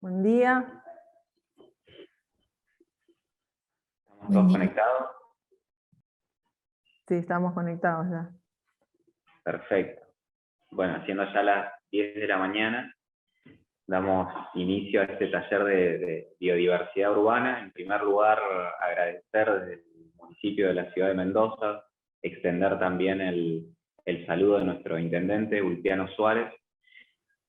Buen día. ¿Estamos todos conectados? Sí, estamos conectados ya. Perfecto. Bueno, siendo ya las 10 de la mañana, damos inicio a este taller de biodiversidad urbana. En primer lugar, agradecer desde el municipio de la ciudad de Mendoza, extender también el saludo de nuestro intendente, Ulpiano Suárez,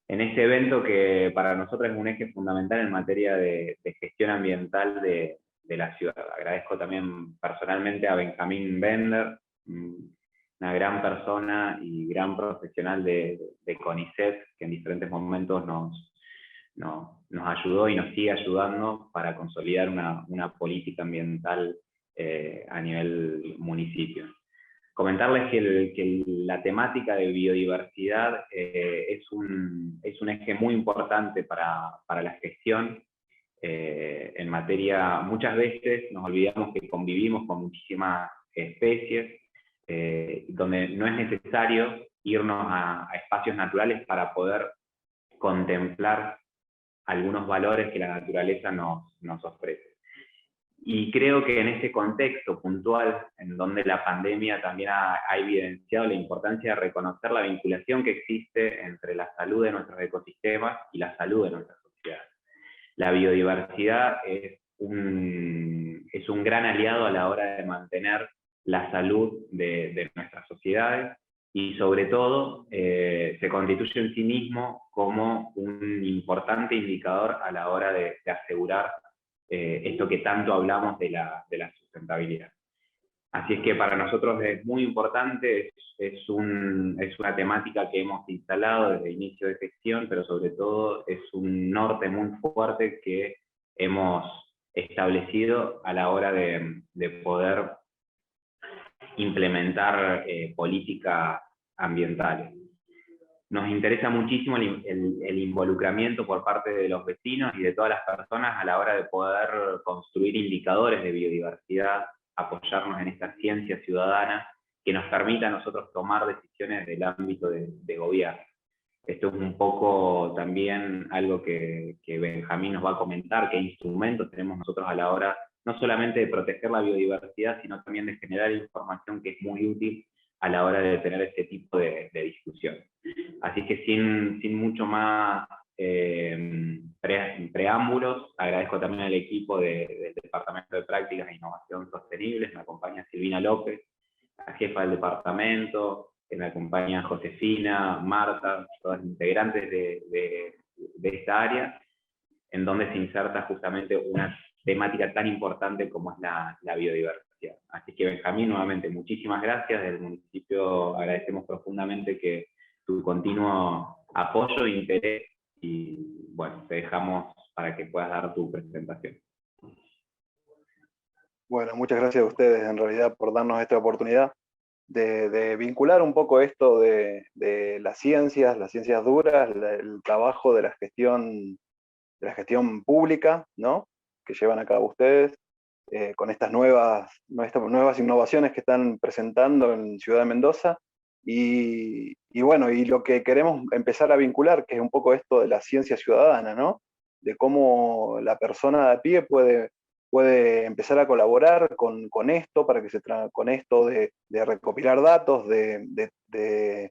en este evento que para nosotros es un eje fundamental en materia de gestión ambiental de la ciudad. Agradezco también personalmente a Benjamín Bender, una gran persona y gran profesional de CONICET, que en diferentes momentos nos ayudó y nos sigue ayudando para consolidar una política ambiental a nivel municipio. Comentarles que la temática de biodiversidad es un eje muy importante para la gestión en materia. Muchas veces nos olvidamos que convivimos con muchísimas especies, donde no es necesario irnos a espacios naturales para poder contemplar algunos valores que la naturaleza nos ofrece. Y creo que en ese contexto puntual, en donde la pandemia también ha evidenciado la importancia de reconocer la vinculación que existe entre la salud de nuestros ecosistemas y la salud de nuestra sociedad. La biodiversidad es un gran aliado a la hora de mantener la salud de nuestras sociedades, y sobre todo se constituye en sí mismo como un importante indicador a la hora de asegurar esto que tanto hablamos de la sustentabilidad. Así es que para nosotros es muy importante, es una temática que hemos instalado desde el inicio de gestión, pero sobre todo es un norte muy fuerte que hemos establecido a la hora de poder implementar políticas ambientales. Nos interesa muchísimo el involucramiento por parte de los vecinos y de todas las personas a la hora de poder construir indicadores de biodiversidad, apoyarnos en esta ciencia ciudadana que nos permita a nosotros tomar decisiones del ámbito de gobierno. Esto es un poco también algo que Benjamín nos va a comentar, qué instrumentos tenemos nosotros a la hora no solamente de proteger la biodiversidad, sino también de generar información que es muy útil a la hora de tener este tipo de discusión. Así que sin mucho más preámbulos, agradezco también al equipo del Departamento de Prácticas e Innovación Sostenibles. Me acompaña Silvina López, la jefa del departamento, me acompaña Josefina, Marta, todas integrantes de esta área, en donde se inserta justamente una temática tan importante como es la biodiversidad. Así que Benjamín, nuevamente muchísimas gracias. Desde el municipio agradecemos profundamente que tu continuo apoyo e interés, y bueno, te dejamos para que puedas dar tu presentación. Bueno, muchas gracias a ustedes en realidad por darnos esta oportunidad de vincular un poco esto de las ciencias duras, el trabajo de la gestión pública, ¿no?, que llevan a cabo ustedes, con estas nuevas innovaciones que están presentando en Ciudad de Mendoza, y bueno, y lo que queremos empezar a vincular, que es un poco esto de la ciencia ciudadana, ¿no?, de cómo la persona de a pie puede empezar a colaborar con esto, para que con esto de recopilar datos, de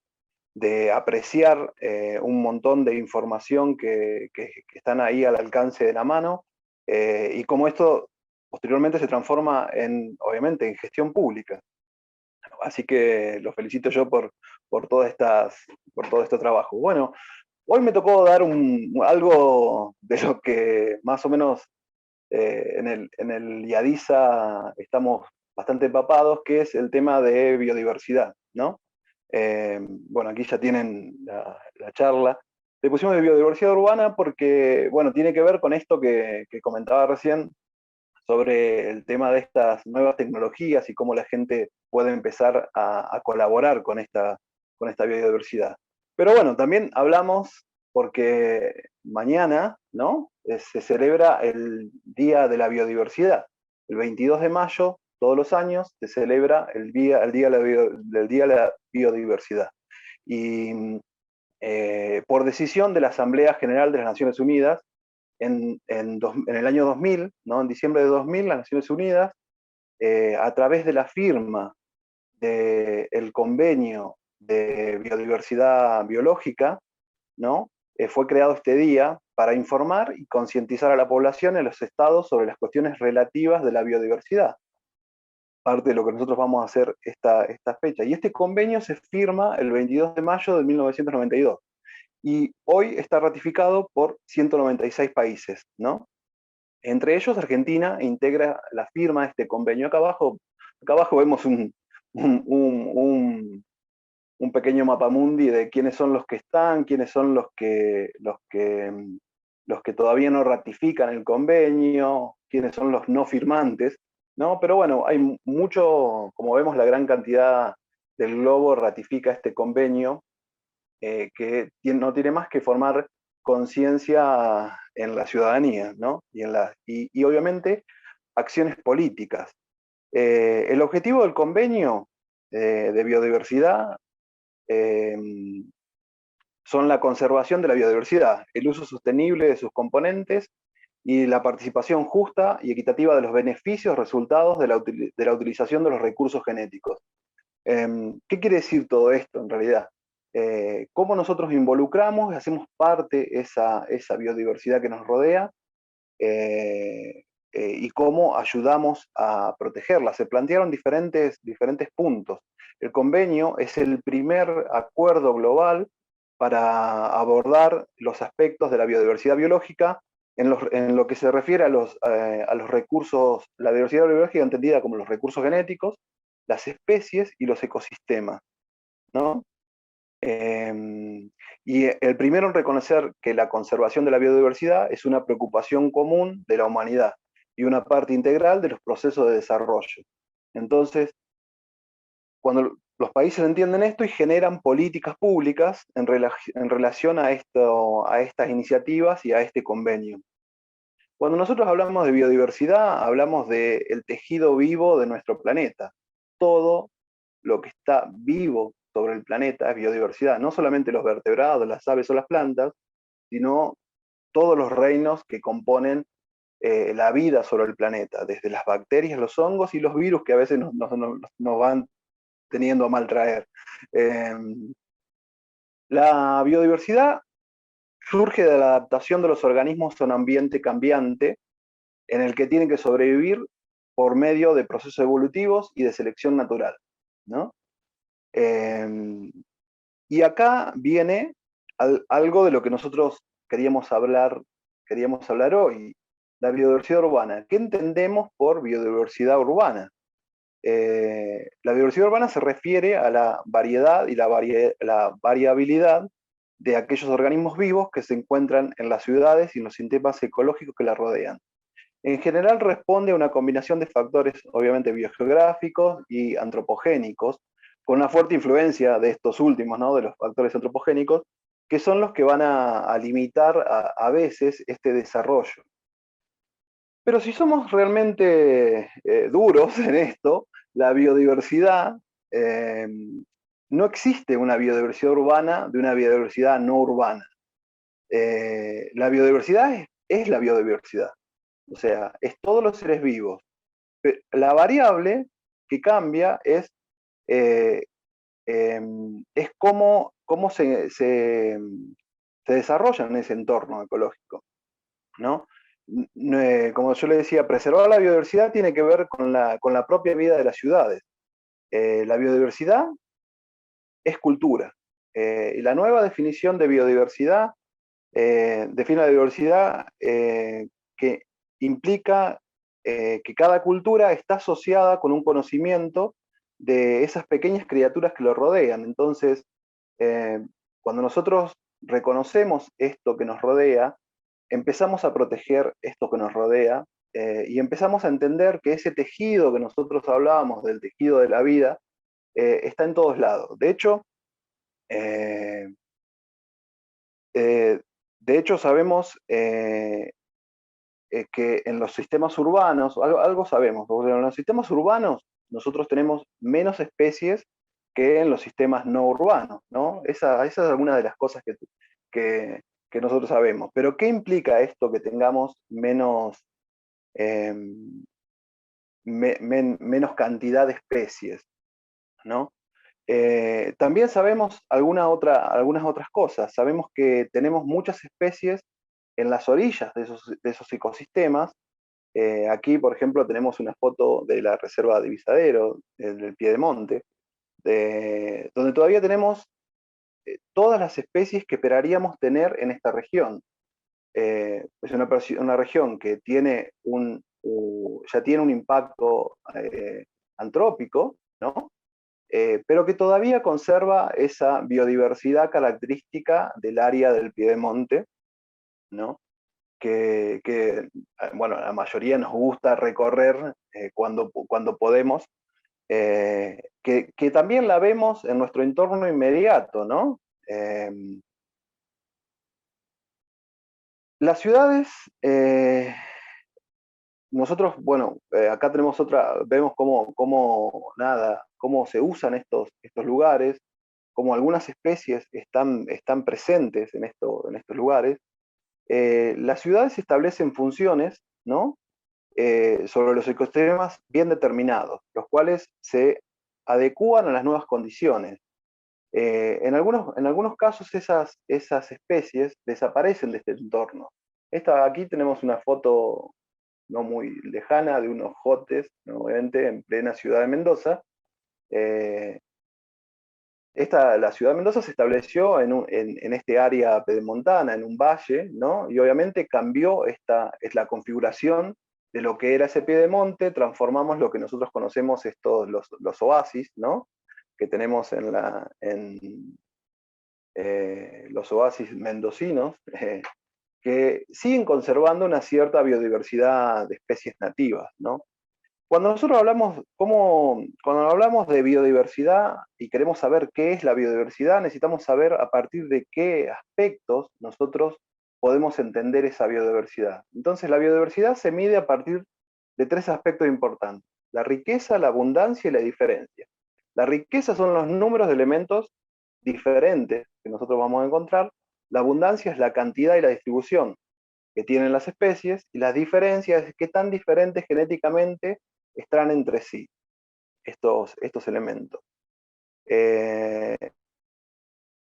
apreciar un montón de información que están ahí al alcance de la mano, y cómo esto posteriormente se transforma obviamente, en gestión pública. Así que los felicito yo por todo este trabajo. Bueno, hoy me tocó dar algo de lo que más o menos en el IADISA estamos bastante empapados, que es el tema de biodiversidad, ¿no? Bueno, aquí ya tienen la charla. Le pusimos de biodiversidad urbana porque, bueno, tiene que ver con esto que comentaba recién, sobre el tema de estas nuevas tecnologías y cómo la gente puede empezar a colaborar con esta biodiversidad. Pero bueno, también hablamos porque mañana, ¿no?, se celebra el Día de la Biodiversidad. El 22 de mayo, todos los años, se celebra el Día de la Biodiversidad. Y por decisión de la Asamblea General de las Naciones Unidas en el año 2000, ¿no? En diciembre de 2000, las Naciones Unidas, a través de la firma del convenio de biodiversidad biológica, ¿no? Fue creado este día para informar y concientizar a la población en los estados sobre las cuestiones relativas de la biodiversidad. Parte de lo que nosotros vamos a hacer esta fecha. Y este convenio se firma el 22 de mayo de 1992. Y hoy está ratificado por 196 países, ¿no? Entre ellos, Argentina integra la firma de este convenio. Acá abajo vemos un pequeño mapamundi de quiénes son los que están, quiénes son los que todavía no ratifican el convenio, quiénes son los no firmantes, ¿no? Pero bueno, hay mucho, como vemos, la gran cantidad del globo ratifica este convenio, que no tiene más que formar conciencia en la ciudadanía, ¿no? Y obviamente acciones políticas. El objetivo del convenio de biodiversidad son la conservación de la biodiversidad, el uso sostenible de sus componentes y la participación justa y equitativa de los beneficios resultados de la utilización de los recursos genéticos. ¿Qué quiere decir todo esto en realidad? Cómo nosotros involucramos y hacemos parte esa biodiversidad que nos rodea, y cómo ayudamos a protegerla. Se plantearon diferentes puntos. El convenio es el primer acuerdo global para abordar los aspectos de la biodiversidad biológica en lo que se refiere a los recursos, la diversidad biológica entendida como los recursos genéticos, las especies y los ecosistemas, ¿no? Y el primero en reconocer que la conservación de la biodiversidad es una preocupación común de la humanidad y una parte integral de los procesos de desarrollo. Entonces, cuando los países entienden esto y generan políticas públicas en relación a estas iniciativas y a este convenio. Cuando nosotros hablamos de biodiversidad, hablamos del tejido vivo de nuestro planeta. Todo lo que está vivo sobre el planeta es biodiversidad, no solamente los vertebrados, las aves o las plantas, sino todos los reinos que componen la vida sobre el planeta, desde las bacterias, los hongos y los virus que a veces nos van teniendo a maltraer. La biodiversidad surge de la adaptación de los organismos a un ambiente cambiante en el que tienen que sobrevivir por medio de procesos evolutivos y de selección natural, ¿no? Y acá viene algo de lo que nosotros queríamos hablar hoy, la biodiversidad urbana. ¿Qué entendemos por biodiversidad urbana? La biodiversidad urbana se refiere a la variedad y la variabilidad de aquellos organismos vivos que se encuentran en las ciudades y en los sistemas ecológicos que la rodean. En general responde a una combinación de factores, obviamente biogeográficos y antropogénicos, con una fuerte influencia de estos últimos, ¿no? De los factores antropogénicos, que son los que van a limitar a veces este desarrollo. Pero si somos realmente duros en esto, la biodiversidad, no existe una biodiversidad urbana de una biodiversidad no urbana. La biodiversidad es la biodiversidad, o sea, es todos los seres vivos. Pero la variable que cambia es cómo se desarrolla en ese entorno ecológico, ¿no? Como yo le decía, preservar la biodiversidad tiene que ver con la propia vida de las ciudades. La biodiversidad es cultura. Y la nueva definición de biodiversidad define la biodiversidad que implica que cada cultura está asociada con un conocimiento de esas pequeñas criaturas que lo rodean. Entonces, cuando nosotros reconocemos esto que nos rodea, empezamos a proteger esto que nos rodea, y empezamos a entender que ese tejido que nosotros hablábamos, del tejido de la vida, está en todos lados. De hecho, sabemos que en los sistemas urbanos, algo sabemos, porque en los sistemas urbanos nosotros tenemos menos especies que en los sistemas no urbanos, ¿no? Esa es alguna de las cosas que nosotros sabemos. Pero ¿qué implica esto que tengamos menos, menos cantidad de especies, ¿no? También sabemos algunas otras cosas. Sabemos que tenemos muchas especies en las orillas de esos ecosistemas. Aquí, por ejemplo, tenemos una foto de la reserva de Visadero, del Piedemonte, donde todavía tenemos todas las especies que esperaríamos tener en esta región. Es una región que tiene ya tiene un impacto antrópico, ¿no? Pero que todavía conserva esa biodiversidad característica del área del Piedemonte, ¿no? Bueno, a la mayoría nos gusta recorrer cuando podemos, que también la vemos en nuestro entorno inmediato, ¿no? Las ciudades, nosotros, bueno, acá tenemos vemos cómo se usan estos lugares, cómo algunas especies están presentes en estos lugares. Las ciudades establecen funciones, ¿no? Sobre los ecosistemas bien determinados, los cuales se adecúan a las nuevas condiciones. En algunos casos esas especies desaparecen de este entorno. Aquí tenemos una foto no muy lejana de unos jotes, ¿no? Obviamente en plena ciudad de Mendoza. La ciudad de Mendoza se estableció en este área pedemontana, en un valle, ¿no? Y obviamente cambió es la configuración de lo que era ese piedemonte, transformamos lo que nosotros conocemos los oasis, ¿no? Que tenemos los oasis mendocinos, que siguen conservando una cierta biodiversidad de especies nativas, ¿no? Cuando nosotros cuando hablamos de biodiversidad y queremos saber qué es la biodiversidad, necesitamos saber a partir de qué aspectos nosotros podemos entender esa biodiversidad. Entonces, la biodiversidad se mide a partir de 3 aspectos importantes: la riqueza, la abundancia y la diferencia. La riqueza son los números de elementos diferentes que nosotros vamos a encontrar. La abundancia es la cantidad y la distribución que tienen las especies, y las diferencias es qué tan diferentes genéticamente están entre sí estos elementos.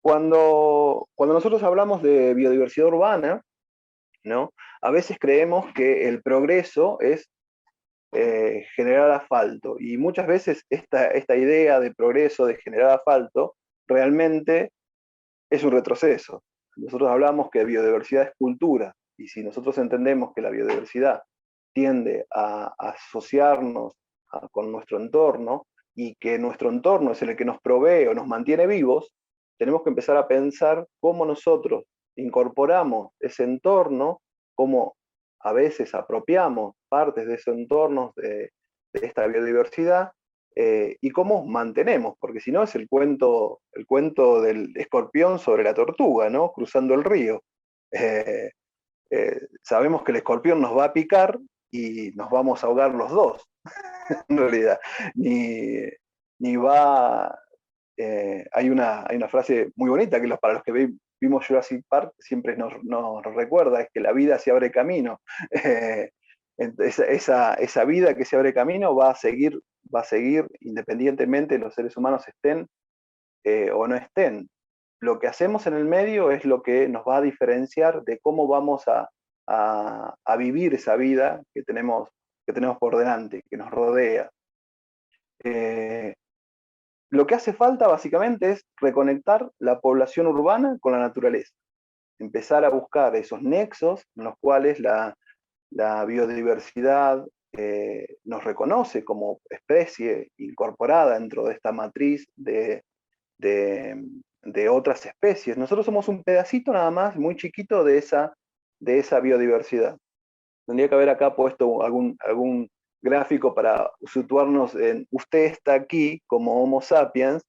Cuando nosotros hablamos de biodiversidad urbana, ¿no? A veces creemos que el progreso es generar asfalto, y muchas veces esta idea de progreso, de generar asfalto, realmente es un retroceso. Nosotros hablamos que biodiversidad es cultura, y si nosotros entendemos que la biodiversidad tiende a asociarnos con nuestro entorno, y que nuestro entorno es el que nos provee o nos mantiene vivos, tenemos que empezar a pensar cómo nosotros incorporamos ese entorno, cómo a veces apropiamos partes de ese entorno, de esta biodiversidad, y cómo mantenemos, porque si no es el cuento del escorpión sobre la tortuga, ¿no? Cruzando el río. Sabemos que el escorpión nos va a picar y nos vamos a ahogar los dos, en realidad. Ni va... hay una frase muy bonita que para los que vimos Jurassic Park siempre nos recuerda, es que la vida se abre camino. Esa vida que se abre camino va a seguir independientemente los seres humanos estén o no estén. Lo que hacemos en el medio es lo que nos va a diferenciar de cómo vamos a vivir esa vida que tenemos por delante, que nos rodea. Lo que hace falta básicamente es reconectar la población urbana con la naturaleza, empezar a buscar esos nexos en los cuales la biodiversidad nos reconoce como especie incorporada dentro de esta matriz de otras especies. Nosotros somos un pedacito nada más, muy chiquito, de esa biodiversidad. Tendría que haber acá puesto algún gráfico para situarnos en usted está aquí como Homo sapiens,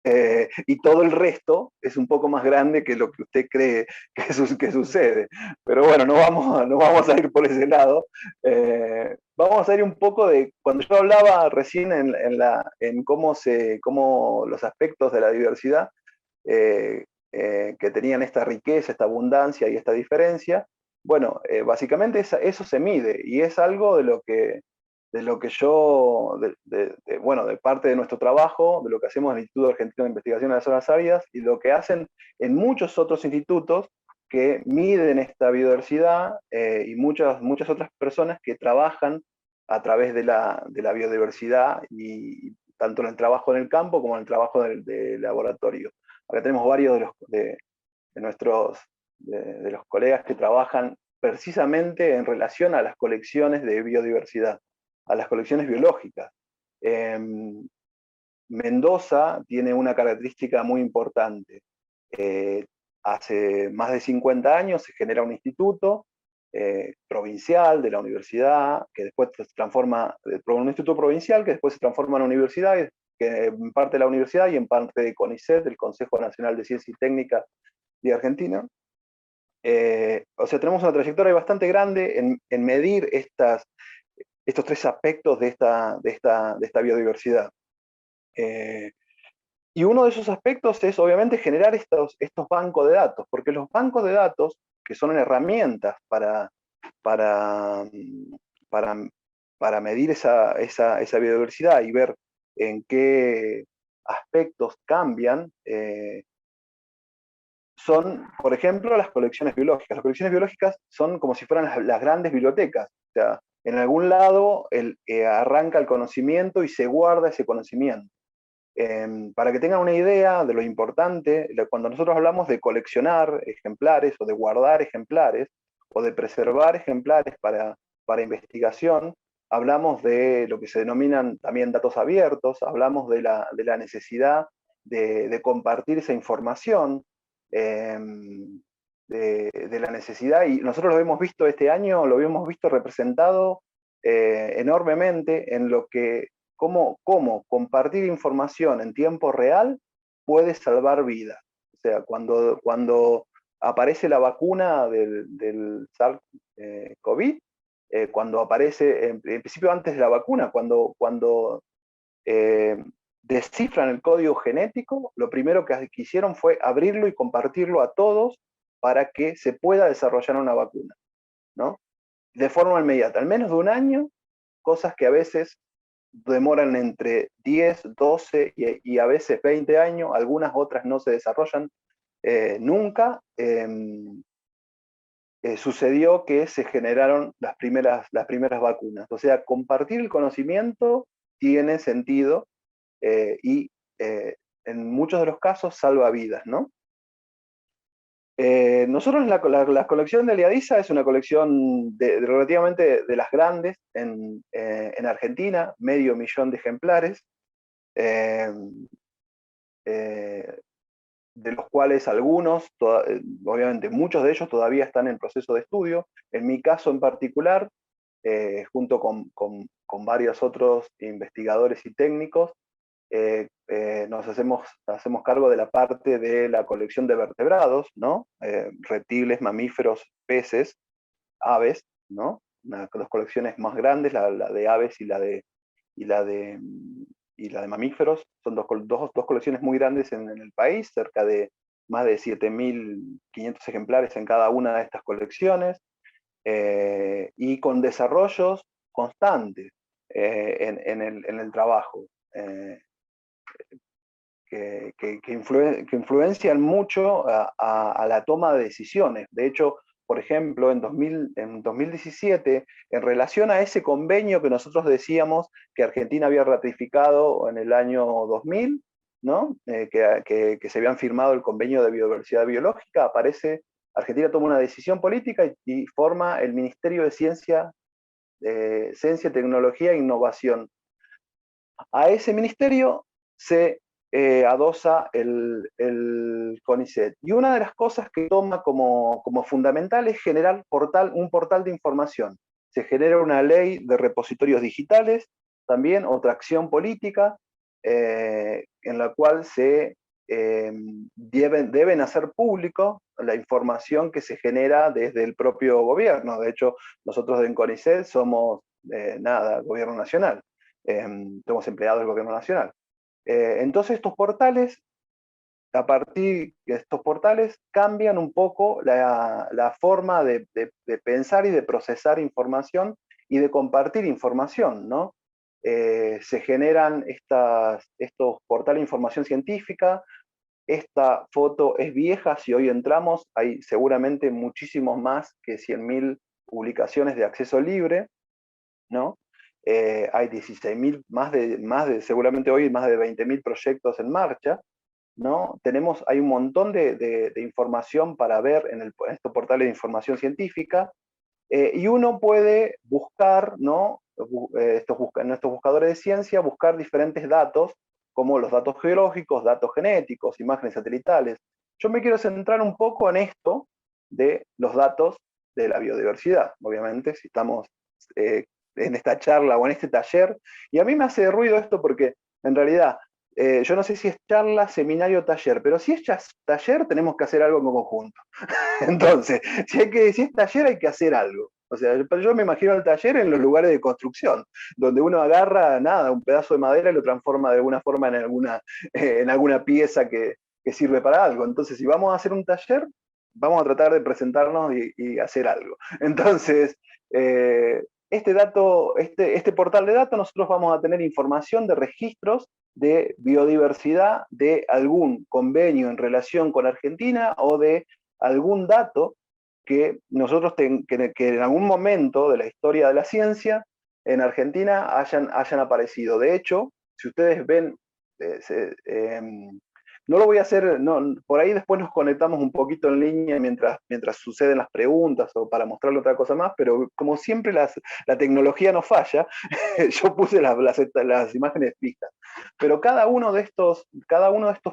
y todo el resto es un poco más grande que lo que usted cree que sucede. Pero bueno, no vamos a ir por ese lado. Vamos a ir un poco de, cuando yo hablaba recién en cómo los aspectos de la diversidad que tenían esta riqueza, esta abundancia y esta diferencia, bueno, básicamente eso se mide y es algo de lo que yo, bueno, de parte de nuestro trabajo, de lo que hacemos en el Instituto Argentino de Investigación de las Zonas Áridas y lo que hacen en muchos otros institutos que miden esta biodiversidad y muchas otras personas que trabajan a través de la biodiversidad y tanto en el trabajo en el campo como en el trabajo de laboratorio. Acá tenemos varios de los colegas que trabajan precisamente en relación a las colecciones de biodiversidad, a las colecciones biológicas. Mendoza tiene una característica muy importante. Hace más de 50 años se genera un instituto provincial de la universidad, que después se transforma, un instituto provincial que después se transforma en universidad, que en parte de la universidad y en parte de CONICET, el Consejo Nacional de Ciencia y Técnica de Argentina. O sea, tenemos una trayectoria bastante grande en medir estos tres aspectos de esta biodiversidad. Y uno de esos aspectos es obviamente generar estos bancos de datos, porque los bancos de datos, que son herramientas para medir esa biodiversidad y ver en qué aspectos cambian, son, por ejemplo, las colecciones biológicas. Las colecciones biológicas son como si fueran las grandes bibliotecas. O sea, en algún lado arranca el conocimiento y se guarda ese conocimiento. Para que tengan una idea de lo importante, cuando nosotros hablamos de coleccionar ejemplares o de guardar ejemplares o de preservar ejemplares para investigación, hablamos de lo que se denominan también datos abiertos, hablamos de la necesidad de compartir esa información, de la necesidad, y nosotros lo hemos visto este año, lo hemos visto representado enormemente en lo que cómo compartir información en tiempo real puede salvar vidas. O sea, cuando aparece la vacuna del SARS-CoV, cuando aparece, en principio antes de la vacuna, cuando descifran el código genético, lo primero que hicieron fue abrirlo y compartirlo a todos para que se pueda desarrollar una vacuna, ¿no? De forma inmediata, al menos de un año, cosas que a veces demoran entre 10, 12 y a veces 20 años, algunas otras no se desarrollan nunca. Sucedió que se generaron las primeras vacunas. O sea, compartir el conocimiento tiene sentido y en muchos de los casos salva vidas, ¿no? Nosotros la colección de Liadiza es una colección relativamente de las grandes en Argentina, 500.000 de ejemplares, de los cuales algunos, obviamente muchos de ellos todavía están en proceso de estudio. En mi caso en particular, junto con varios otros investigadores y técnicos, nos hacemos cargo de la parte de la colección de vertebrados, ¿no? Reptiles, mamíferos, peces, aves, ¿no? Las colecciones más grandes, la de aves y la de mamíferos, son dos colecciones muy grandes en el país, cerca de más de 7.500 ejemplares en cada una de estas colecciones, y con desarrollos constantes en el trabajo. Que influencian mucho a la toma de decisiones. De hecho, por ejemplo, en 2017, en relación a ese convenio que nosotros decíamos que Argentina había ratificado en el año 2000, ¿no? Que se habían firmado el convenio de biodiversidad biológica, Argentina toma una decisión política y forma el Ministerio de Ciencia, Tecnología e Innovación. A ese ministerio se adosa el CONICET. Y una de las cosas que toma como fundamental es generar un portal de información. Se genera una ley de repositorios digitales, también otra acción política, en la cual se deben hacer público la información que se genera desde el propio gobierno. De hecho, nosotros de CONICET somos, gobierno nacional, somos empleados del gobierno nacional. Entonces estos portales, a partir de estos portales, cambian un poco la forma de pensar y de procesar información y de compartir información, ¿no? Se generan estos portales de información científica. Esta foto es vieja, si hoy entramos, hay seguramente muchísimos más que 100.000 publicaciones de acceso libre, ¿no? Hay 16.000, seguramente hoy más de 20.000 proyectos en marcha, ¿no? Hay un montón de información para ver en estos portales de información científica, y uno puede buscar, ¿no? En estos buscadores de ciencia, buscar diferentes datos, como los datos geológicos, datos genéticos, imágenes satelitales. Yo me quiero centrar un poco en esto de los datos de la biodiversidad, obviamente, si estamos en esta charla o en este taller, y a mí me hace ruido esto porque, en realidad, yo no sé si es charla, seminario o taller, pero si es taller tenemos que hacer algo en conjunto. Entonces, si es taller hay que hacer algo. O sea, yo me imagino el taller en los lugares de construcción, donde uno agarra, un pedazo de madera y lo transforma de alguna forma en alguna pieza que sirve para algo. Entonces, si vamos a hacer un taller, vamos a tratar de presentarnos y hacer algo. Entonces, este portal de datos, nosotros vamos a tener información de registros de biodiversidad de algún convenio en relación con Argentina o de algún dato que nosotros que en algún momento de la historia de la ciencia en Argentina hayan aparecido. De hecho, si ustedes ven, no lo voy a hacer, por ahí después nos conectamos un poquito en línea mientras suceden las preguntas o para mostrarle otra cosa más, pero como siempre la tecnología nos falla, yo puse las imágenes fijas. Pero cada uno de estos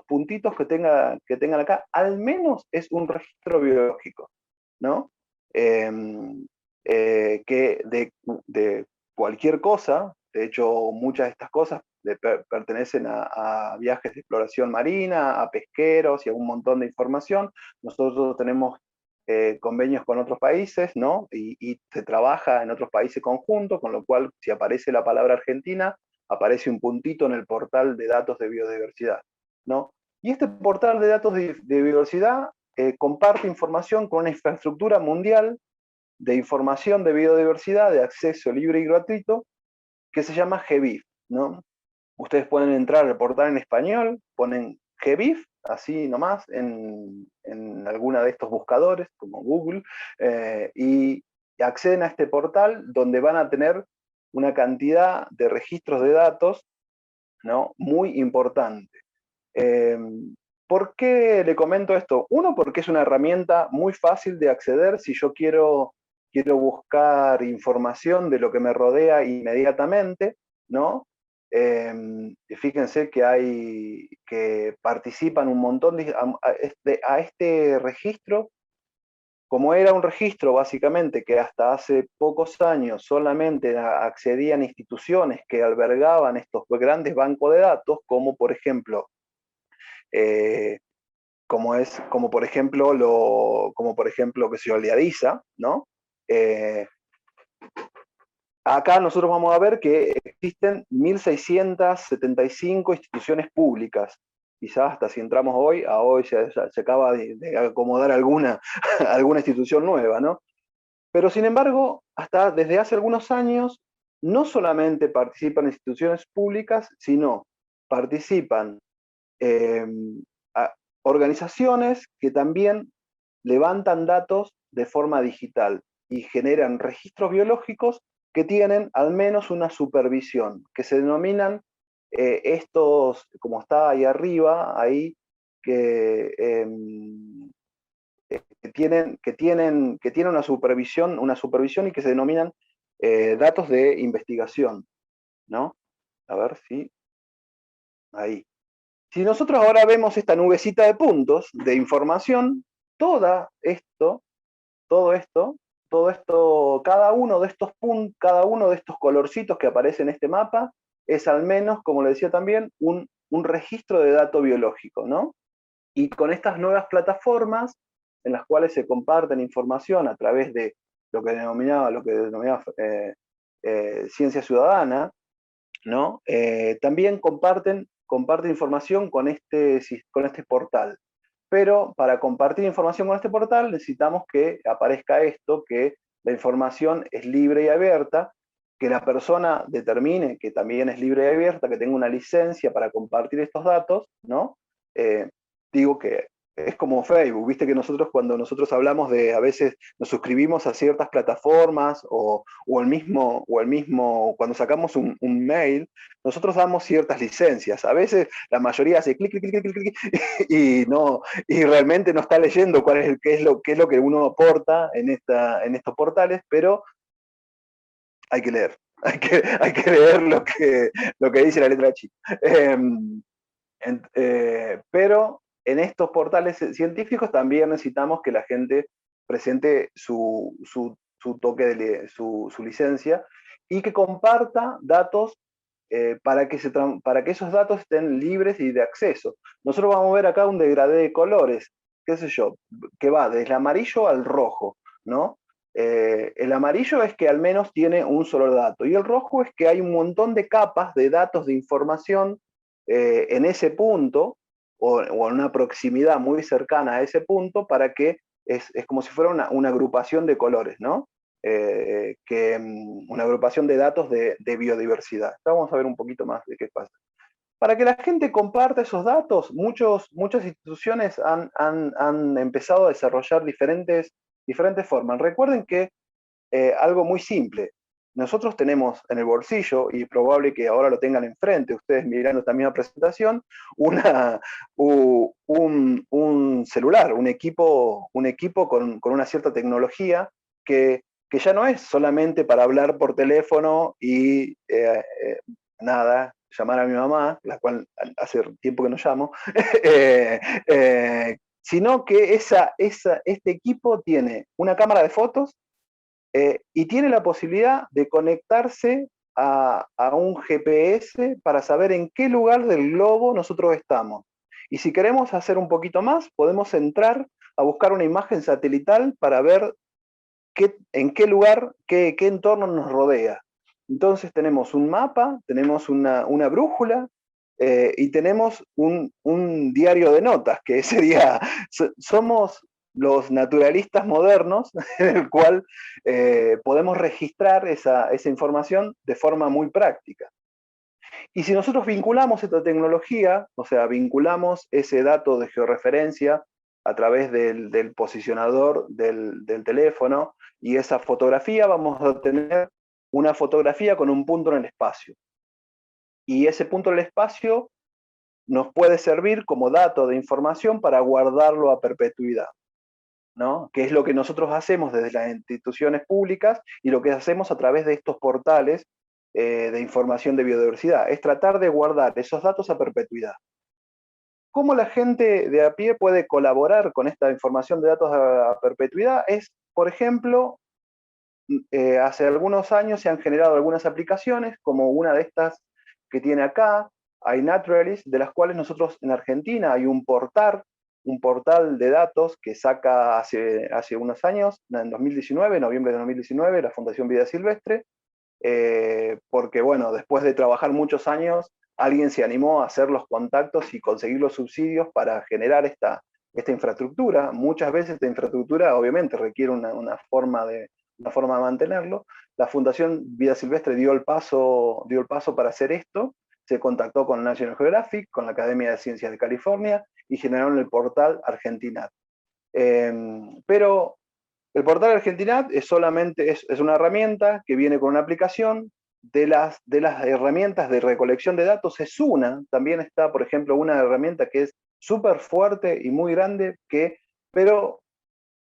puntitos que tengan acá, al menos es un registro biológico, ¿no? Que de cualquier cosa, de hecho muchas de estas cosas pertenecen a viajes de exploración marina, a pesqueros y a un montón de información. Nosotros tenemos convenios con otros países, ¿no? Y se trabaja en otros países conjuntos, con lo cual si aparece la palabra Argentina, aparece un puntito en el portal de datos de biodiversidad, ¿no? Y este portal de datos de biodiversidad comparte información con una infraestructura mundial de información de biodiversidad de acceso libre y gratuito que se llama GBIF, ¿no? Ustedes pueden entrar al portal en español, ponen GBIF, así nomás, en alguna de estos buscadores, como Google, y acceden a este portal donde van a tener una cantidad de registros de datos, ¿no? Muy importante. ¿Por qué le comento esto? Uno, porque es una herramienta muy fácil de acceder si yo quiero buscar información de lo que me rodea inmediatamente, ¿no? Fíjense que participan un montón a este registro, como era un registro básicamente que hasta hace pocos años solamente accedían instituciones que albergaban estos grandes bancos de datos, como por ejemplo como por ejemplo que se el de ADISA, ¿no? Acá nosotros vamos a ver que existen 1.675 instituciones públicas. Quizás hasta si entramos hoy se acaba de acomodar alguna institución nueva, ¿no? Pero sin embargo, hasta desde hace algunos años, no solamente participan instituciones públicas, sino participan organizaciones que también levantan datos de forma digital y generan registros biológicos que tienen al menos una supervisión, que se denominan estos, como está ahí arriba, ahí, que tienen una supervisión y que se denominan datos de investigación, ¿no? A ver si, ahí. Si nosotros ahora vemos esta nubecita de puntos de información, todo esto, cada uno de estos puntos, cada uno de estos colorcitos que aparecen en este mapa, es al menos, como le decía también, un registro de dato biológico, ¿no? Y con estas nuevas plataformas, en las cuales se comparten información a través de lo que denominaba ciencia ciudadana, ¿no? También comparten información con este portal. Pero para compartir información con este portal necesitamos que aparezca esto, que la información es libre y abierta, que la persona determine que también es libre y abierta, que tenga una licencia para compartir estos datos, ¿no? Digo que es como Facebook, viste que nosotros cuando nosotros hablamos de, a veces nos suscribimos a ciertas plataformas o el mismo cuando sacamos un mail, nosotros damos ciertas licencias. A veces la mayoría hace clic, clic, clic, clic, clic, y realmente no está leyendo qué es lo que uno aporta en estos portales, pero hay que leer. Hay que leer lo que dice la letra chica. Pero en estos portales científicos también necesitamos que la gente presente su toque, su licencia, y que comparta datos para que esos datos estén libres y de acceso. Nosotros vamos a ver acá un degradé de colores, qué sé yo, que va desde el amarillo al rojo, ¿no? El amarillo es que al menos tiene un solo dato, y el rojo es que hay un montón de capas de datos de información en ese punto, o en una proximidad muy cercana a ese punto, para que es como si fuera una agrupación de colores, ¿no? Una agrupación de datos de biodiversidad. Vamos a ver un poquito más de qué pasa. Para que la gente comparta esos datos, muchas instituciones han empezado a desarrollar diferentes formas. Recuerden que algo muy simple, nosotros tenemos en el bolsillo, y probable que ahora lo tengan enfrente, ustedes mirando esta misma presentación, un celular, un equipo con una cierta tecnología que ya no es solamente para hablar por teléfono y llamar a mi mamá, la cual hace tiempo que no llamo, sino que este equipo tiene una cámara de fotos, y tiene la posibilidad de conectarse a un GPS para saber en qué lugar del globo nosotros estamos. Y si queremos hacer un poquito más, podemos entrar a buscar una imagen satelital para ver en qué lugar, qué entorno nos rodea. Entonces tenemos un mapa, tenemos una brújula, y tenemos un diario de notas, que sería, somos los naturalistas modernos, en el cual podemos registrar esa información de forma muy práctica. Y si nosotros vinculamos esta tecnología, o sea, vinculamos ese dato de georreferencia a través del posicionador del teléfono, y esa fotografía, vamos a tener una fotografía con un punto en el espacio. Y ese punto en el espacio nos puede servir como dato de información para guardarlo a perpetuidad, ¿no? Que es lo que nosotros hacemos desde las instituciones públicas, y lo que hacemos a través de estos portales de información de biodiversidad, es tratar de guardar esos datos a perpetuidad. ¿Cómo la gente de a pie puede colaborar con esta información de datos a perpetuidad? Es, por ejemplo, hace algunos años se han generado algunas aplicaciones, como una de estas que tiene acá, iNaturalist, de las cuales nosotros en Argentina hay un portal de datos que saca hace unos años, en 2019, noviembre de 2019, la Fundación Vida Silvestre, porque bueno, después de trabajar muchos años, alguien se animó a hacer los contactos y conseguir los subsidios para generar esta infraestructura. Muchas veces esta infraestructura obviamente requiere una forma de mantenerlo. La Fundación Vida Silvestre dio el paso para hacer esto, se contactó con National Geographic, con la Academia de Ciencias de California, y generaron el portal Argentinat. Pero el portal Argentinat es una herramienta que viene con una aplicación. De las herramientas de recolección de datos es también está, por ejemplo, una herramienta que es súper fuerte y muy grande, pero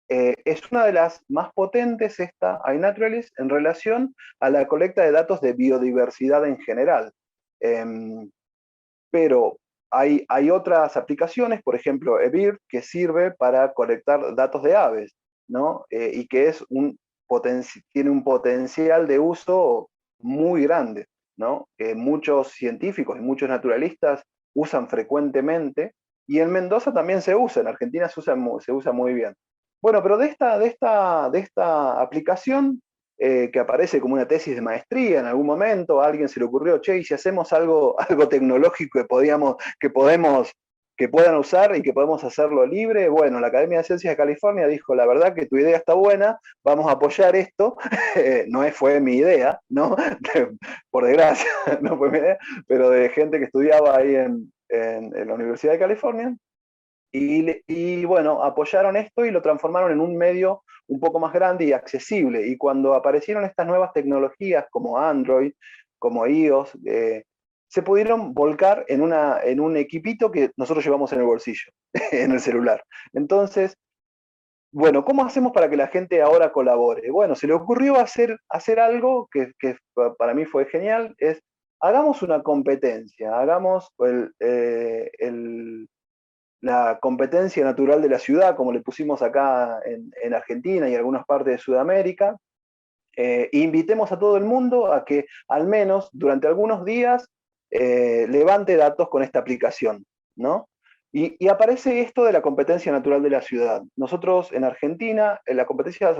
es una de las más potentes, esta iNaturalist, en relación a la colecta de datos de biodiversidad en general. Pero hay otras aplicaciones, por ejemplo, eBird, que sirve para colectar datos de aves, ¿no? Y que tiene un potencial de uso muy grande, ¿no? Que muchos científicos y muchos naturalistas usan frecuentemente, y en Mendoza también se usa, en Argentina se usa muy bien. Bueno, pero de esta aplicación, que aparece como una tesis de maestría en algún momento, a alguien se le ocurrió, che, y si hacemos algo tecnológico que puedan usar y que podemos hacerlo libre, bueno, la Academia de Ciencias de California dijo, la verdad que tu idea está buena, vamos a apoyar esto, fue mi idea, ¿no? Por desgracia, no fue mi idea, pero de gente que estudiaba ahí en la Universidad de California, y bueno, apoyaron esto y lo transformaron en un medio un poco más grande y accesible. Y cuando aparecieron estas nuevas tecnologías como Android, como iOS, se pudieron volcar en un equipito que nosotros llevamos en el bolsillo, en el celular. Entonces, bueno, ¿cómo hacemos para que la gente ahora colabore? Bueno, se le ocurrió hacer algo que para mí fue genial, es hagamos una competencia, hagamos la competencia natural de la ciudad, como le pusimos acá en Argentina y algunas partes de Sudamérica, invitemos a todo el mundo a que al menos durante algunos días levante datos con esta aplicación, ¿no? Y aparece esto de la competencia natural de la ciudad. Nosotros en Argentina, la competencia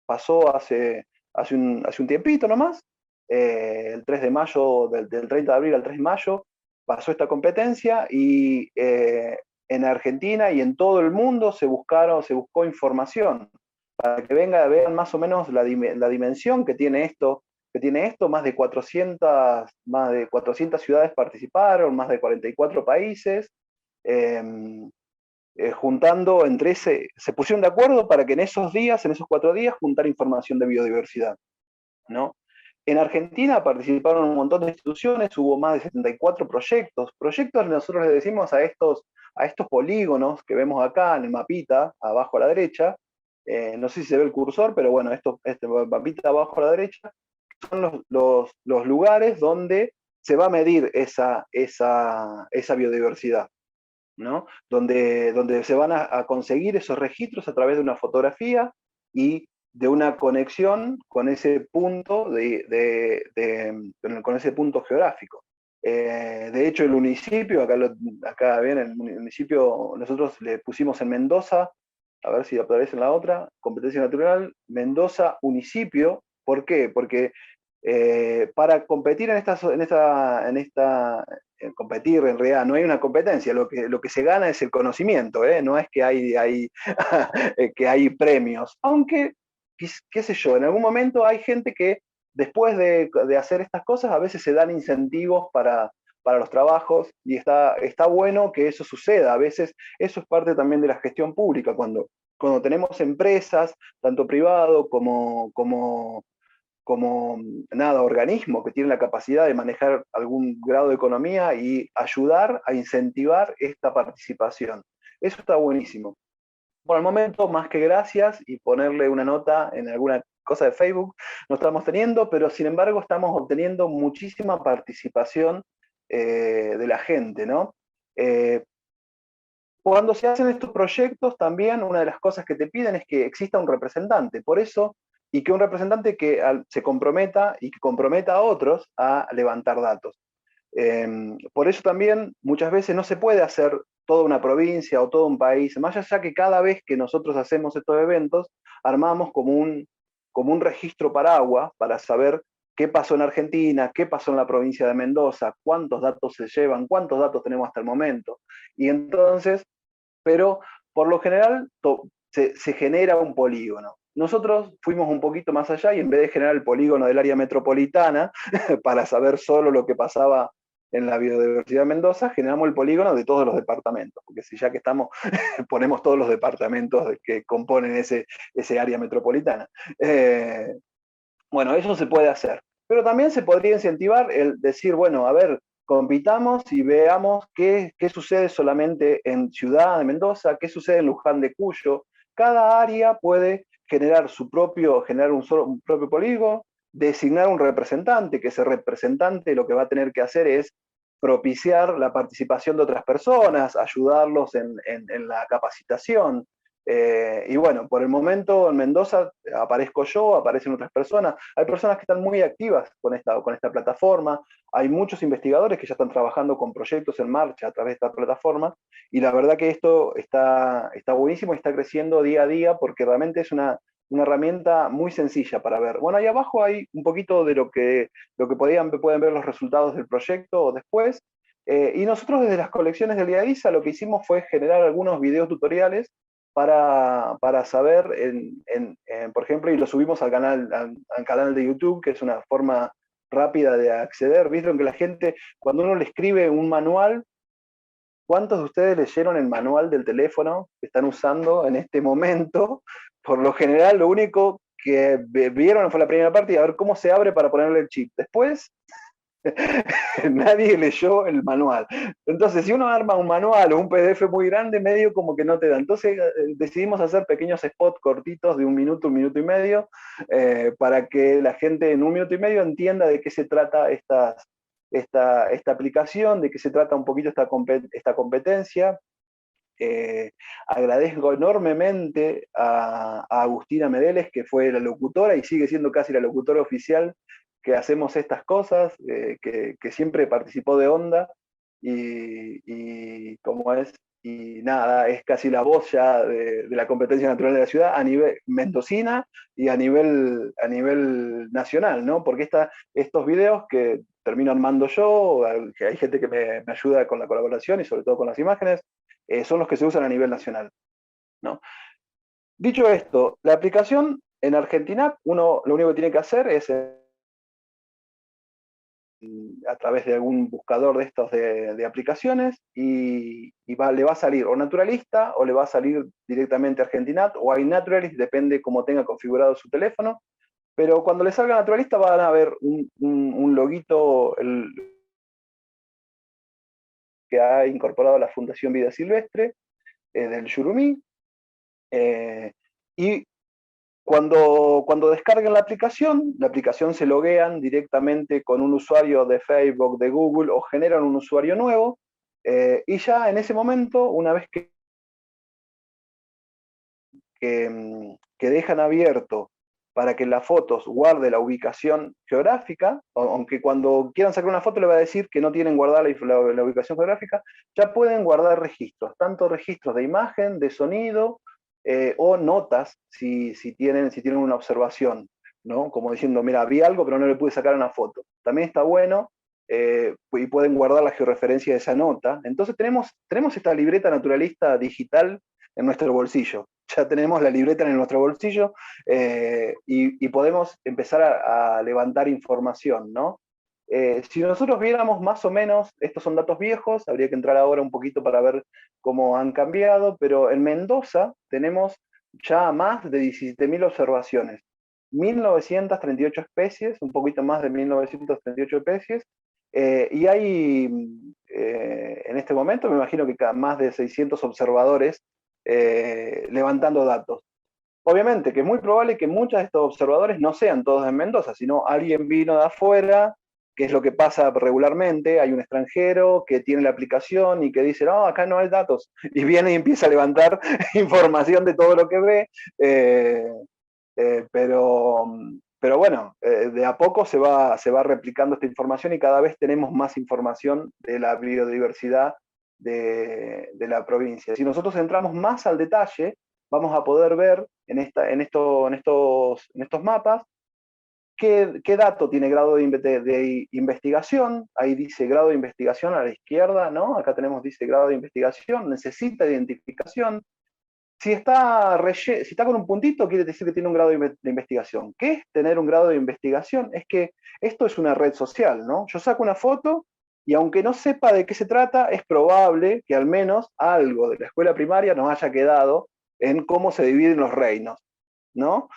pasó hace un tiempito nomás, el 3 de mayo, del 30 de abril al 3 de mayo, pasó esta competencia y en Argentina y en todo el mundo se buscó información para que vean más o menos la dimensión que tiene esto, más de 400 ciudades participaron, más de 44 países, juntando se pusieron de acuerdo para que en esos 4 días, juntar información de biodiversidad, ¿no? En Argentina participaron un montón de instituciones, hubo más de 74 proyectos. Proyectos nosotros le decimos a estos polígonos que vemos acá en el mapita, abajo a la derecha. No sé si se ve el cursor, pero bueno, este mapita abajo a la derecha son los lugares donde se va a medir esa biodiversidad, ¿no? Donde se van a conseguir esos registros a través de una fotografía y de una conexión con ese punto, con ese punto geográfico. De hecho, el municipio, acá ven, el municipio, nosotros le pusimos en Mendoza, a ver si aparece en la otra, competencia natural, Mendoza municipio. ¿Por qué? Porque para competir competir en realidad no hay una competencia, lo que se gana es el conocimiento, no es que hay que hay premios, aunque, qué sé yo, en algún momento hay gente que después de hacer estas cosas a veces se dan incentivos para los trabajos y está bueno que eso suceda. A veces eso es parte también de la gestión pública, cuando tenemos empresas, tanto privado como organismo que tiene la capacidad de manejar algún grado de economía y ayudar a incentivar esta participación. Eso está buenísimo. Por el momento, más que gracias y ponerle una nota en alguna cosa de Facebook, no estamos teniendo, pero sin embargo estamos obteniendo muchísima participación de la gente, ¿no? Cuando se hacen estos proyectos, también una de las cosas que te piden es que exista un representante. Por eso, y que un representante que se comprometa y que comprometa a otros a levantar datos. Por eso también muchas veces no se puede hacer toda una provincia o todo un país, más allá que cada vez que nosotros hacemos estos eventos, armamos como un registro paraguas para saber qué pasó en Argentina, qué pasó en la provincia de Mendoza, cuántos datos se llevan, cuántos datos tenemos hasta el momento. Y entonces, pero por lo general se genera un polígono. Nosotros fuimos un poquito más allá y en vez de generar el polígono del área metropolitana para saber solo lo que pasaba en la biodiversidad de Mendoza, generamos el polígono de todos los departamentos, porque si ya que estamos, ponemos todos los departamentos que componen ese área metropolitana. Bueno, eso se puede hacer. Pero también se podría incentivar el decir, bueno, a ver, compitamos y veamos qué sucede solamente en Ciudad de Mendoza, qué sucede en Luján de Cuyo. Cada área puede generar un propio polígono, designar un representante, que ese representante lo que va a tener que hacer es propiciar la participación de otras personas, ayudarlos en la capacitación. Y bueno, por el momento en Mendoza aparezco yo, aparecen otras personas. Hay personas que están muy activas con esta plataforma. Hay muchos investigadores que ya están trabajando con proyectos en marcha a través de esta plataforma. Y la verdad que esto está buenísimo y está creciendo día a día porque realmente es una herramienta muy sencilla para ver. Bueno, ahí abajo hay un poquito de lo que pueden ver los resultados del proyecto después. Y nosotros desde las colecciones del IADISA lo que hicimos fue generar algunos videos tutoriales para saber, por ejemplo, y lo subimos al canal de YouTube, que es una forma rápida de acceder. Vieron que la gente, cuando uno le escribe un manual, ¿cuántos de ustedes leyeron el manual del teléfono que están usando en este momento? Por lo general, lo único que vieron fue la primera parte y a ver cómo se abre para ponerle el chip. Después, nadie leyó el manual. Entonces, si uno arma un manual o un PDF muy grande, medio como que no te da. Entonces, decidimos hacer pequeños spots cortitos de un minuto y medio, para que la gente en un minuto y medio entienda de qué se trata esta aplicación, de qué se trata un poquito esta competencia. Agradezco enormemente a Agustina Medeles, que fue la locutora y sigue siendo casi la locutora oficial que hacemos estas cosas, que siempre participó de Onda y como es, y nada, es casi la voz ya de la competencia natural de la ciudad a nivel mendocina y a nivel nacional, ¿no? Porque estos videos que termino armando yo, que hay gente que me ayuda con la colaboración y sobre todo con las imágenes, son los que se usan a nivel nacional, ¿no? Dicho esto, la aplicación en Argentina, uno lo único que tiene que hacer es a través de algún buscador de estos de aplicaciones y le va a salir o Naturalista o le va a salir directamente Argentinat o iNaturalist, depende cómo tenga configurado su teléfono, pero cuando le salga Naturalista van a ver un loguito que ha incorporado la Fundación Vida Silvestre del Yurumí, y cuando descarguen la aplicación se loguean directamente con un usuario de Facebook, de Google, o generan un usuario nuevo, y ya en ese momento, una vez que dejan abierto para que las fotos guarde la ubicación geográfica, aunque cuando quieran sacar una foto le va a decir que no tienen guardada la ubicación geográfica, ya pueden guardar registros, tanto registros de imagen, de sonido, o notas si tienen una observación, ¿no? Como diciendo, mira, vi algo pero no le pude sacar una foto. También está bueno, y pueden guardar la georreferencia de esa nota. Entonces tenemos esta libreta naturalista digital en nuestro bolsillo. Ya tenemos la libreta en nuestro bolsillo, y podemos empezar a levantar información, ¿no? Si nosotros viéramos más o menos, estos son datos viejos, habría que entrar ahora un poquito para ver cómo han cambiado, pero en Mendoza tenemos ya más de 17.000 observaciones, 1.938 especies, un poquito más de 1.938 especies, y hay en este momento, me imagino que más de 600 observadores levantando datos. Obviamente que es muy probable que muchos de estos observadores no sean todos en Mendoza, sino alguien vino de afuera, que es lo que pasa regularmente, hay un extranjero que tiene la aplicación y que dice, no, acá no hay datos, y viene y empieza a levantar información de todo lo que ve, pero bueno, de a poco se va replicando esta información y cada vez tenemos más información de la biodiversidad de la provincia. Si nosotros entramos más al detalle, vamos a poder ver en estos mapas qué dato tiene grado de investigación. Ahí dice grado de investigación a la izquierda, ¿no? Acá dice grado de investigación, necesita identificación. Si está con un puntito, quiere decir que tiene un grado de investigación. ¿Qué es tener un grado de investigación? Es que esto es una red social, ¿no? Yo saco una foto y aunque no sepa de qué se trata, es probable que al menos algo de la escuela primaria nos haya quedado en cómo se dividen los reinos, ¿no?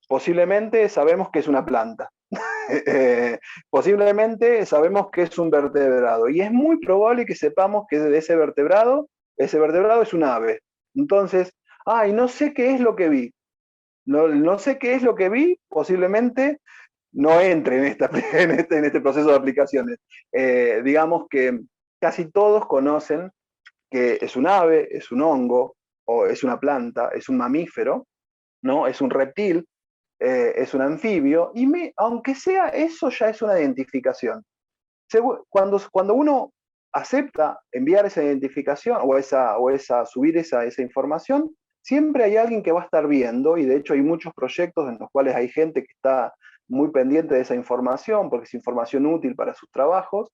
Posiblemente sabemos que es una planta. Posiblemente sabemos que es un vertebrado. Y es muy probable que sepamos que de ese vertebrado es un ave. Entonces, y no sé qué es lo que vi. No sé qué es lo que vi, posiblemente no entre en este proceso de aplicaciones. Digamos que casi todos conocen que es un ave, es un hongo, o es una planta, es un mamífero, ¿no? Es un reptil, es un anfibio, y aunque sea eso ya es una identificación. Cuando uno acepta enviar esa identificación subir esa información, siempre hay alguien que va a estar viendo, y de hecho hay muchos proyectos en los cuales hay gente que está muy pendiente de esa información, porque es información útil para sus trabajos,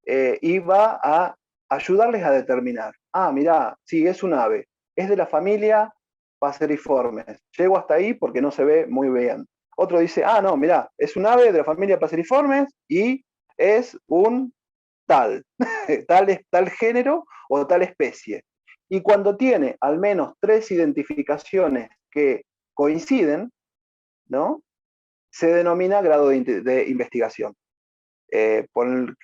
y va a ayudarles a determinar, mirá, sí, es un ave, es de la familia Passeriformes, llego hasta ahí porque no se ve muy bien. Otro dice, no, mirá, es un ave de la familia Passeriformes y es un tal, tal género o tal especie. Y cuando tiene al menos 3 identificaciones que coinciden, ¿no? Se denomina grado de investigación.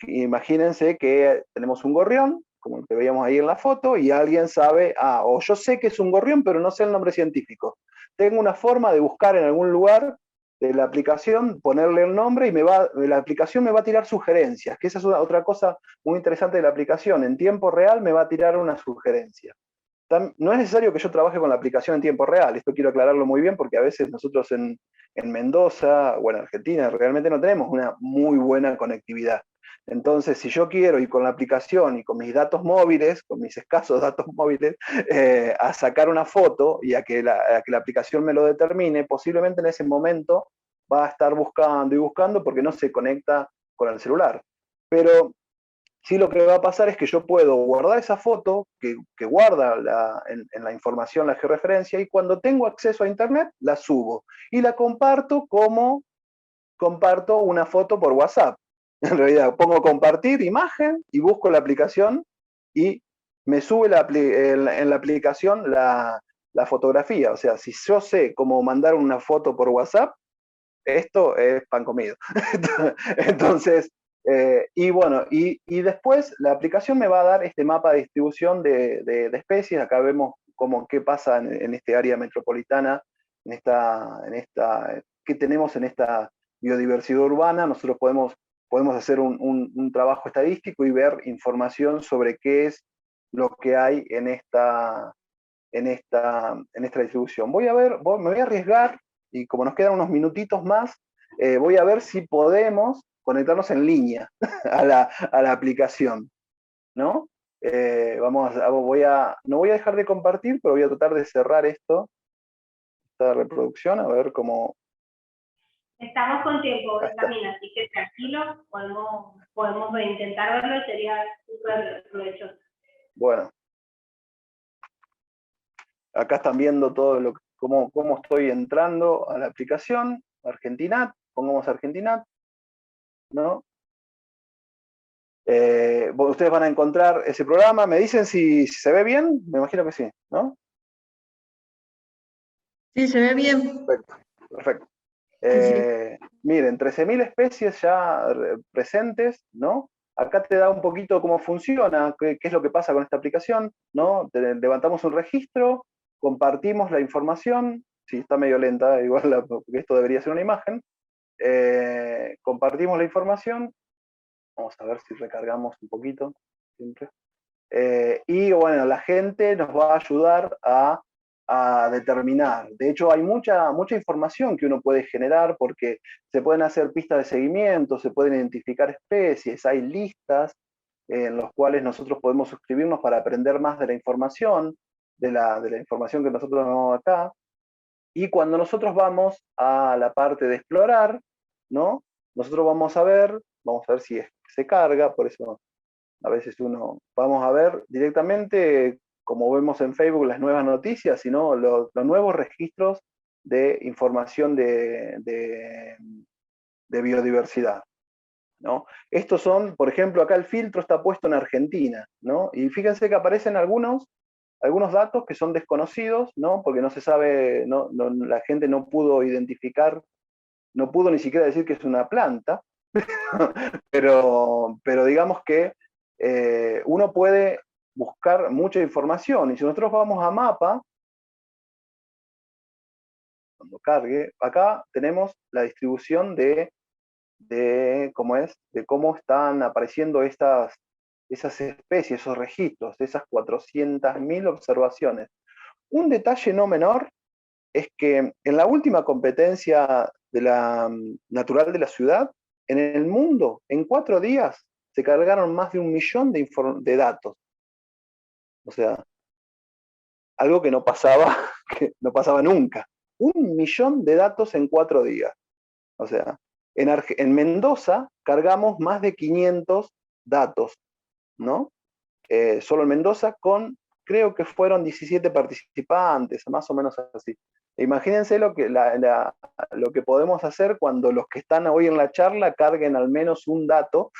Imagínense que tenemos un gorrión, como el que veíamos ahí en la foto, y alguien sabe, o yo sé que es un gorrión, pero no sé el nombre científico. Tengo una forma de buscar en algún lugar de la aplicación, ponerle el nombre, y la aplicación me va a tirar sugerencias, que esa es otra cosa muy interesante de la aplicación. En tiempo real me va a tirar una sugerencia. No es necesario que yo trabaje con la aplicación en tiempo real, esto quiero aclararlo muy bien, porque a veces nosotros en Mendoza o en Argentina realmente no tenemos una muy buena conectividad. Entonces, si yo quiero ir con la aplicación y con mis datos móviles, con mis escasos datos móviles, a sacar una foto y a que la aplicación me lo determine, posiblemente en ese momento va a estar buscando y buscando porque no se conecta con el celular. Pero sí, lo que va a pasar es que yo puedo guardar esa foto que guarda en la información, la georreferencia, y cuando tengo acceso a internet, la subo y la comparto como comparto una foto por WhatsApp. En realidad, pongo compartir imagen y busco la aplicación y me sube en la aplicación la fotografía. O sea, si yo sé cómo mandar una foto por WhatsApp, esto es pan comido. Entonces, y bueno, y después la aplicación me va a dar este mapa de distribución de especies. Acá vemos qué pasa en este área metropolitana, qué tenemos en esta biodiversidad urbana. Nosotros podemos hacer un trabajo estadístico y ver información sobre qué es lo que hay en esta distribución. Me voy a arriesgar, y como nos quedan unos minutitos más, voy a ver si podemos conectarnos en línea a la aplicación, ¿no? No voy a dejar de compartir, pero voy a tratar de cerrar esta reproducción, a ver cómo... Estamos con tiempo, Benjamín, así que tranquilo, podemos intentar verlo y sería súper provechoso. Bueno. Acá están viendo todo cómo estoy entrando a la aplicación, Argentinat, pongamos Argentinat, ¿no? Ustedes van a encontrar ese programa. ¿Me dicen si se ve bien? Me imagino que sí, ¿no? Sí, se ve bien. Perfecto. Sí. Miren, 13.000 especies ya presentes, ¿no? Acá te da un poquito cómo funciona, qué es lo que pasa con esta aplicación, ¿no? Levantamos un registro, compartimos la información, si está medio lenta, igual porque esto debería ser una imagen, compartimos la información, vamos a ver si recargamos un poquito, siempre. Y bueno, la gente nos va a ayudar a determinar. De hecho, hay mucha información que uno puede generar, porque se pueden hacer pistas de seguimiento, se pueden identificar especies, hay listas en las cuales nosotros podemos suscribirnos para aprender más de la información, de la información que nosotros nos damos acá. Y cuando nosotros vamos a la parte de explorar, ¿no? Nosotros vamos a ver si se carga, por eso a veces vamos a ver directamente, como vemos en Facebook, las nuevas noticias, sino los nuevos registros de información de biodiversidad, ¿no? Estos son, por ejemplo, acá el filtro está puesto en Argentina, ¿no? Y fíjense que aparecen algunos datos que son desconocidos, ¿no? Porque no se sabe, la gente no pudo identificar, no pudo ni siquiera decir que es una planta, pero digamos que uno puede buscar mucha información, y si nosotros vamos a mapa, cuando cargue, acá tenemos la distribución de cómo están apareciendo esas especies, esos registros, esas 400.000 observaciones. Un detalle no menor es que en la última competencia de la natural de la ciudad, en el mundo, en 4 días, se cargaron más de 1 millón de datos. O sea, algo que no pasaba, que no pasaba nunca. 1 millón de datos en 4 días. O sea, en Mendoza cargamos más de 500 datos, ¿no? Solo en Mendoza creo que fueron 17 participantes, más o menos así. Imagínense lo que podemos hacer cuando los que están hoy en la charla carguen al menos un dato.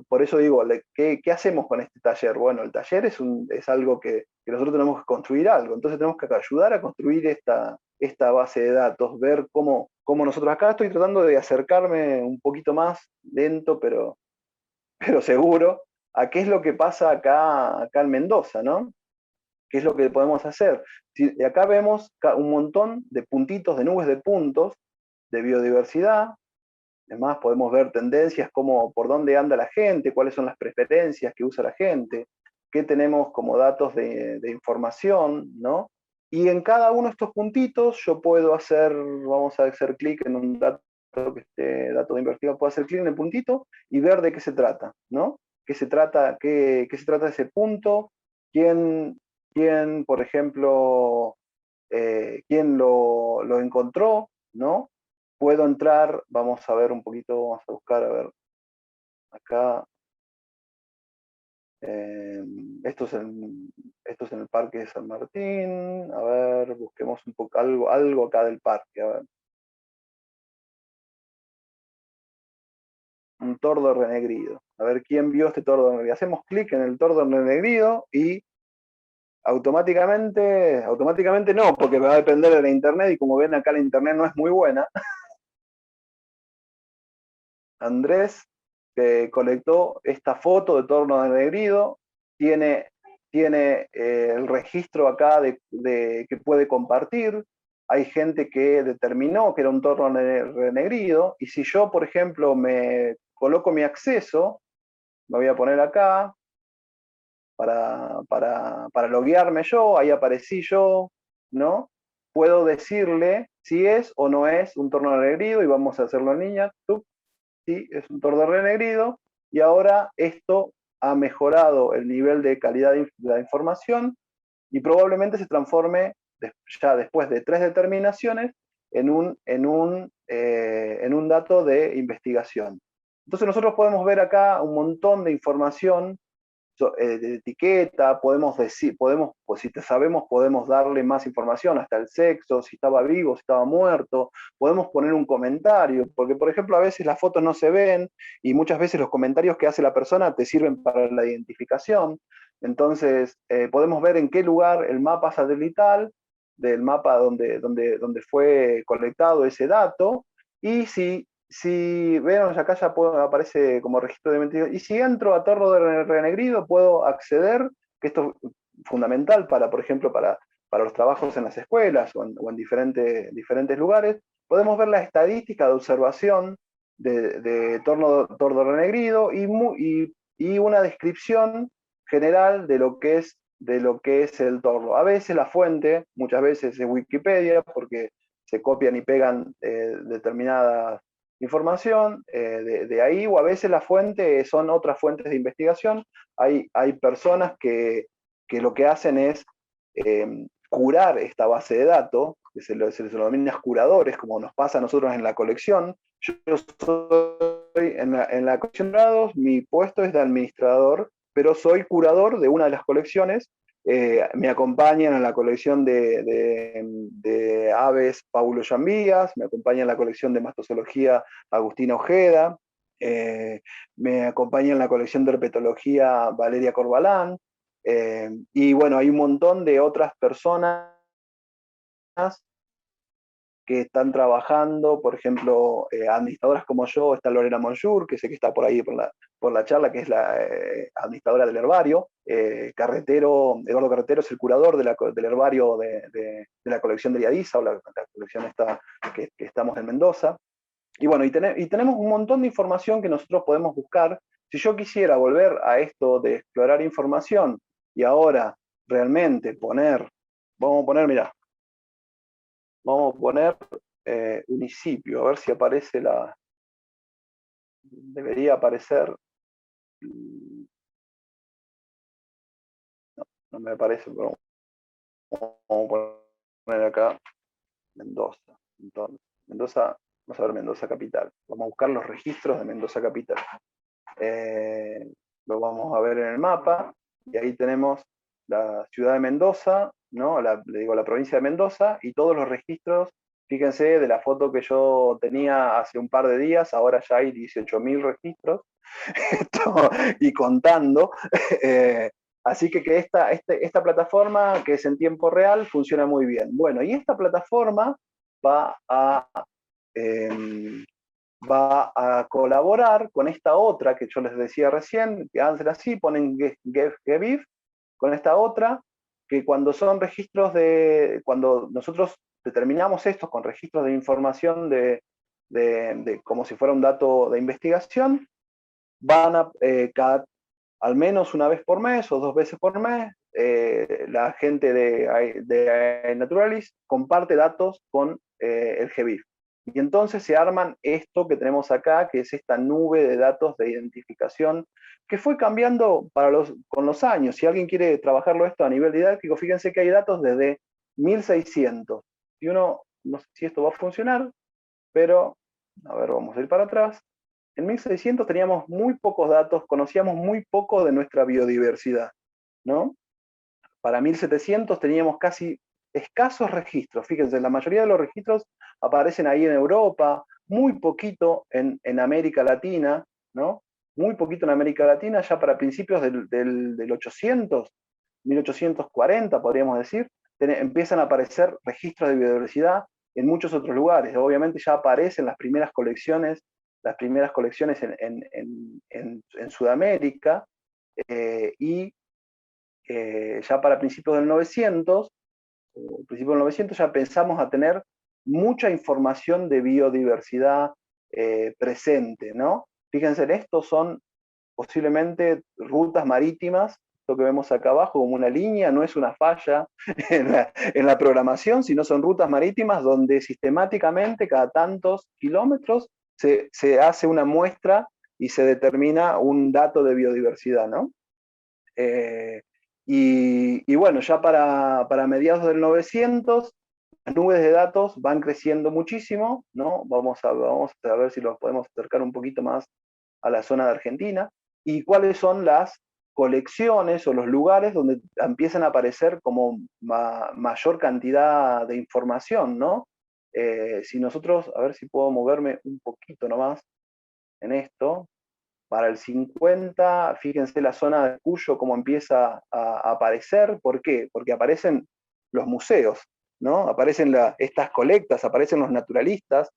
Por eso digo, ¿qué hacemos con este taller? Bueno, el taller es algo que nosotros tenemos que construir algo, entonces tenemos que ayudar a construir esta base de datos, ver cómo nosotros acá estoy tratando de acercarme un poquito más lento, pero seguro, a qué es lo que pasa acá en Mendoza, ¿no? ¿Qué es lo que podemos hacer? Acá vemos un montón de puntitos, de nubes de puntos, de biodiversidad. Además, podemos ver tendencias como por dónde anda la gente, cuáles son las preferencias que usa la gente, qué tenemos como datos de información, ¿no? Y en cada uno de estos puntitos yo puedo vamos a hacer clic en un dato que esté dato de investigación, puedo hacer clic en el puntito y ver de qué se trata, ¿no? ¿Qué se trata de ese punto? ¿Quién por ejemplo, quién lo encontró, ¿no? Puedo entrar, vamos a ver un poquito, vamos a buscar, a ver, acá, esto es en el Parque de San Martín, a ver, busquemos un poco algo acá del parque, a ver. Un tordo renegrido, a ver quién vio este tordo renegrido. Hacemos clic en el tordo renegrido y automáticamente no, porque va a depender de la internet y como ven acá la internet no es muy buena. Andrés, que colectó esta foto de tordo renegrido, tiene el registro acá que puede compartir. Hay gente que determinó que era un tordo renegrido, y si yo, por ejemplo, me coloco mi acceso, me voy a poner acá, para loguearme yo, ahí aparecí yo, ¿no? Puedo decirle si es o no es un tordo renegrido, y vamos a hacerlo en línea. Sí, es un tordo renegrido, y ahora esto ha mejorado el nivel de calidad de la información, y probablemente se transforme, ya después de 3 determinaciones, en un dato de investigación. Entonces nosotros podemos ver acá un montón de información de etiqueta, pues si sabemos, podemos darle más información, hasta el sexo, si estaba vivo, si estaba muerto, podemos poner un comentario, porque por ejemplo a veces las fotos no se ven, y muchas veces los comentarios que hace la persona te sirven para la identificación. Entonces podemos ver en qué lugar el mapa satelital, del mapa donde fue colectado ese dato, y si vemos acá ya aparece como registro de investigación, y si entro a tordo renegrido puedo acceder, que esto es fundamental por ejemplo, para los trabajos en las escuelas o en diferentes lugares, podemos ver la estadística de observación de tordo renegrido y una descripción general de lo que es el tordo. A veces la fuente, muchas veces es Wikipedia, porque se copian y pegan determinadas información de ahí, o a veces la fuente son otras fuentes de investigación. Hay personas que lo que hacen es curar esta base de datos, que se lo denomina curadores, como nos pasa a nosotros en la colección. Yo soy en la colección de datos, mi puesto es de administrador, pero soy curador de una de las colecciones. Me acompañan en la colección de aves Paulo Llambías, me acompaña en la colección de mastozoología Agustina Ojeda, me acompaña en la colección de herpetología Valeria Corbalán, y bueno, hay un montón de otras personas que están trabajando, por ejemplo, administradoras como yo, está Lorena Monjur, que sé que está por ahí por la charla, que es la administradora del herbario. Eduardo Carretero es el curador del herbario de la colección de Liadiza, o la colección esta que estamos en Mendoza. Y bueno, y tenemos un montón de información que nosotros podemos buscar. Si yo quisiera volver a esto de explorar información, y ahora realmente poner, vamos a poner, mirá, vamos a poner municipio, a ver si aparece debería aparecer, no me aparece, pero vamos a poner acá Mendoza. Entonces, Mendoza, vamos a ver Mendoza capital. Vamos a buscar los registros de Mendoza capital. Lo vamos a ver en el mapa, y ahí tenemos la ciudad de Mendoza, ¿no? Le digo la provincia de Mendoza, y todos los registros. Fíjense de la foto que yo tenía hace un par de días, ahora ya hay 18.000 registros, y contando. Así que esta plataforma, que es en tiempo real, funciona muy bien. Bueno, y esta plataforma va a colaborar con esta otra que yo les decía recién, que hacen así, ponen GEBIF, con esta otra, que cuando son registros cuando nosotros determinamos estos con registros de información como si fuera un dato de investigación, van a, al menos una vez por mes o 2 veces por mes, la gente de Naturalis comparte datos con el GBIF. Y entonces se arman esto que tenemos acá, que es esta nube de datos de identificación, que fue cambiando con los años. Si alguien quiere trabajarlo esto a nivel didáctico, fíjense que hay datos desde 1600. Y uno, no sé si esto va a funcionar, pero, a ver, vamos a ir para atrás. En 1600 teníamos muy pocos datos, conocíamos muy poco de nuestra biodiversidad, ¿no? Para 1700 teníamos casi escasos registros. Fíjense, la mayoría de los registros aparecen ahí en Europa, muy poquito en América Latina, ¿no? Muy poquito en América Latina, ya para principios del 800, 1840 podríamos decir, empiezan a aparecer registros de biodiversidad en muchos otros lugares. Obviamente ya aparecen las primeras colecciones en Sudamérica, y ya para principios del 900, ya pensamos a tener mucha información de biodiversidad presente, ¿no? Fíjense, estos son posiblemente rutas marítimas, lo que vemos acá abajo como una línea, no es una falla en la programación, sino son rutas marítimas donde sistemáticamente cada tantos kilómetros se hace una muestra y se determina un dato de biodiversidad, ¿no? Y bueno, ya para mediados del 900, las nubes de datos van creciendo muchísimo, ¿no? Vamos a ver si los podemos acercar un poquito más a la zona de Argentina, y cuáles son las colecciones o los lugares donde empiezan a aparecer como mayor cantidad de información, ¿no? Si nosotros, a ver si puedo moverme un poquito nomás en esto, para el 50, fíjense la zona de Cuyo cómo empieza a aparecer. ¿Por qué? Porque aparecen los museos, ¿no? Aparecen estas colectas, aparecen los naturalistas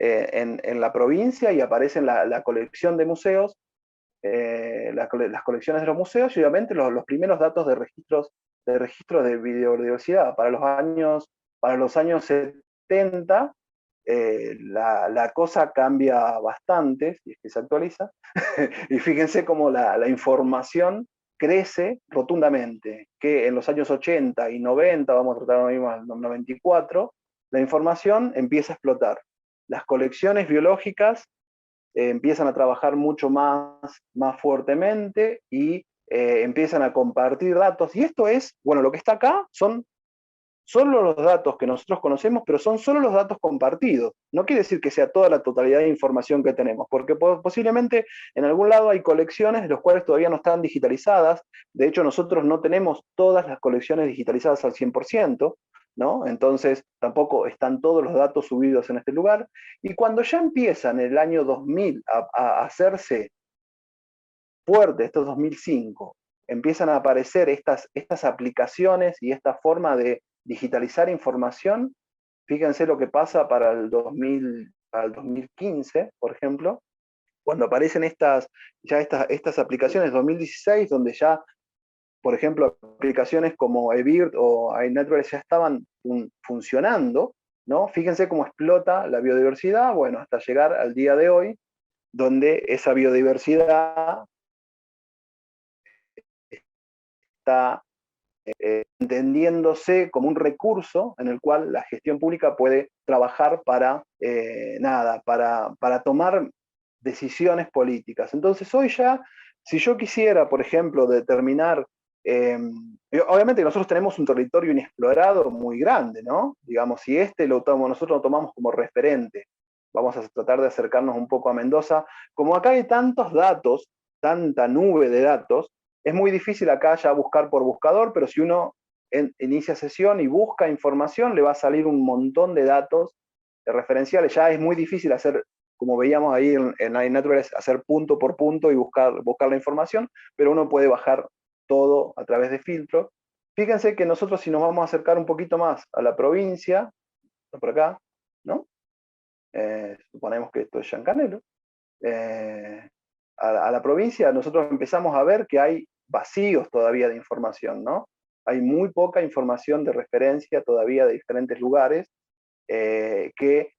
en la provincia, y aparecen la colección de museos, las colecciones de los museos, y obviamente los primeros datos de registros de biodiversidad. Para los años 70, la cosa cambia bastante, si es que se actualiza, y fíjense cómo la información crece rotundamente, que en los años 80 y 90, vamos a tratar ahora mismo al 94, la información empieza a explotar. Las colecciones biológicas empiezan a trabajar mucho más fuertemente, y empiezan a compartir datos, y esto es, bueno, lo que está acá son solo los datos que nosotros conocemos, pero son solo los datos compartidos. No quiere decir que sea toda la totalidad de información que tenemos, porque posiblemente en algún lado hay colecciones de las cuales todavía no están digitalizadas. De hecho, nosotros no tenemos todas las colecciones digitalizadas al 100%, ¿no? Entonces tampoco están todos los datos subidos en este lugar. Y cuando ya empiezan en el año 2000 a hacerse fuerte, estos 2005, empiezan a aparecer estas aplicaciones y esta forma de digitalizar información. Fíjense lo que pasa para el 2015, por ejemplo, cuando aparecen estas aplicaciones 2016, donde ya, por ejemplo, aplicaciones como eBird o iNaturalist ya estaban funcionando, ¿no? Fíjense cómo explota la biodiversidad, bueno, hasta llegar al día de hoy, donde esa biodiversidad está entendiéndose como un recurso en el cual la gestión pública puede trabajar para tomar decisiones políticas. Entonces hoy ya, si yo quisiera, por ejemplo, determinar, obviamente nosotros tenemos un territorio inexplorado muy grande, ¿no? Digamos, si nosotros lo tomamos como referente, vamos a tratar de acercarnos un poco a Mendoza. Como acá hay tantos datos, tanta nube de datos, es muy difícil acá ya buscar por buscador, pero si uno inicia sesión y busca información, le va a salir un montón de datos referenciales. Ya es muy difícil hacer, como veíamos ahí en iNaturalist, hacer punto por punto y buscar la información, pero uno puede bajar todo a través de filtros. Fíjense que nosotros, si nos vamos a acercar un poquito más a la provincia, por acá, ¿no? Suponemos que esto es Yancanelo. A la provincia, nosotros empezamos a ver que hay vacíos todavía de información, ¿no? Hay muy poca información de referencia todavía de diferentes lugares, que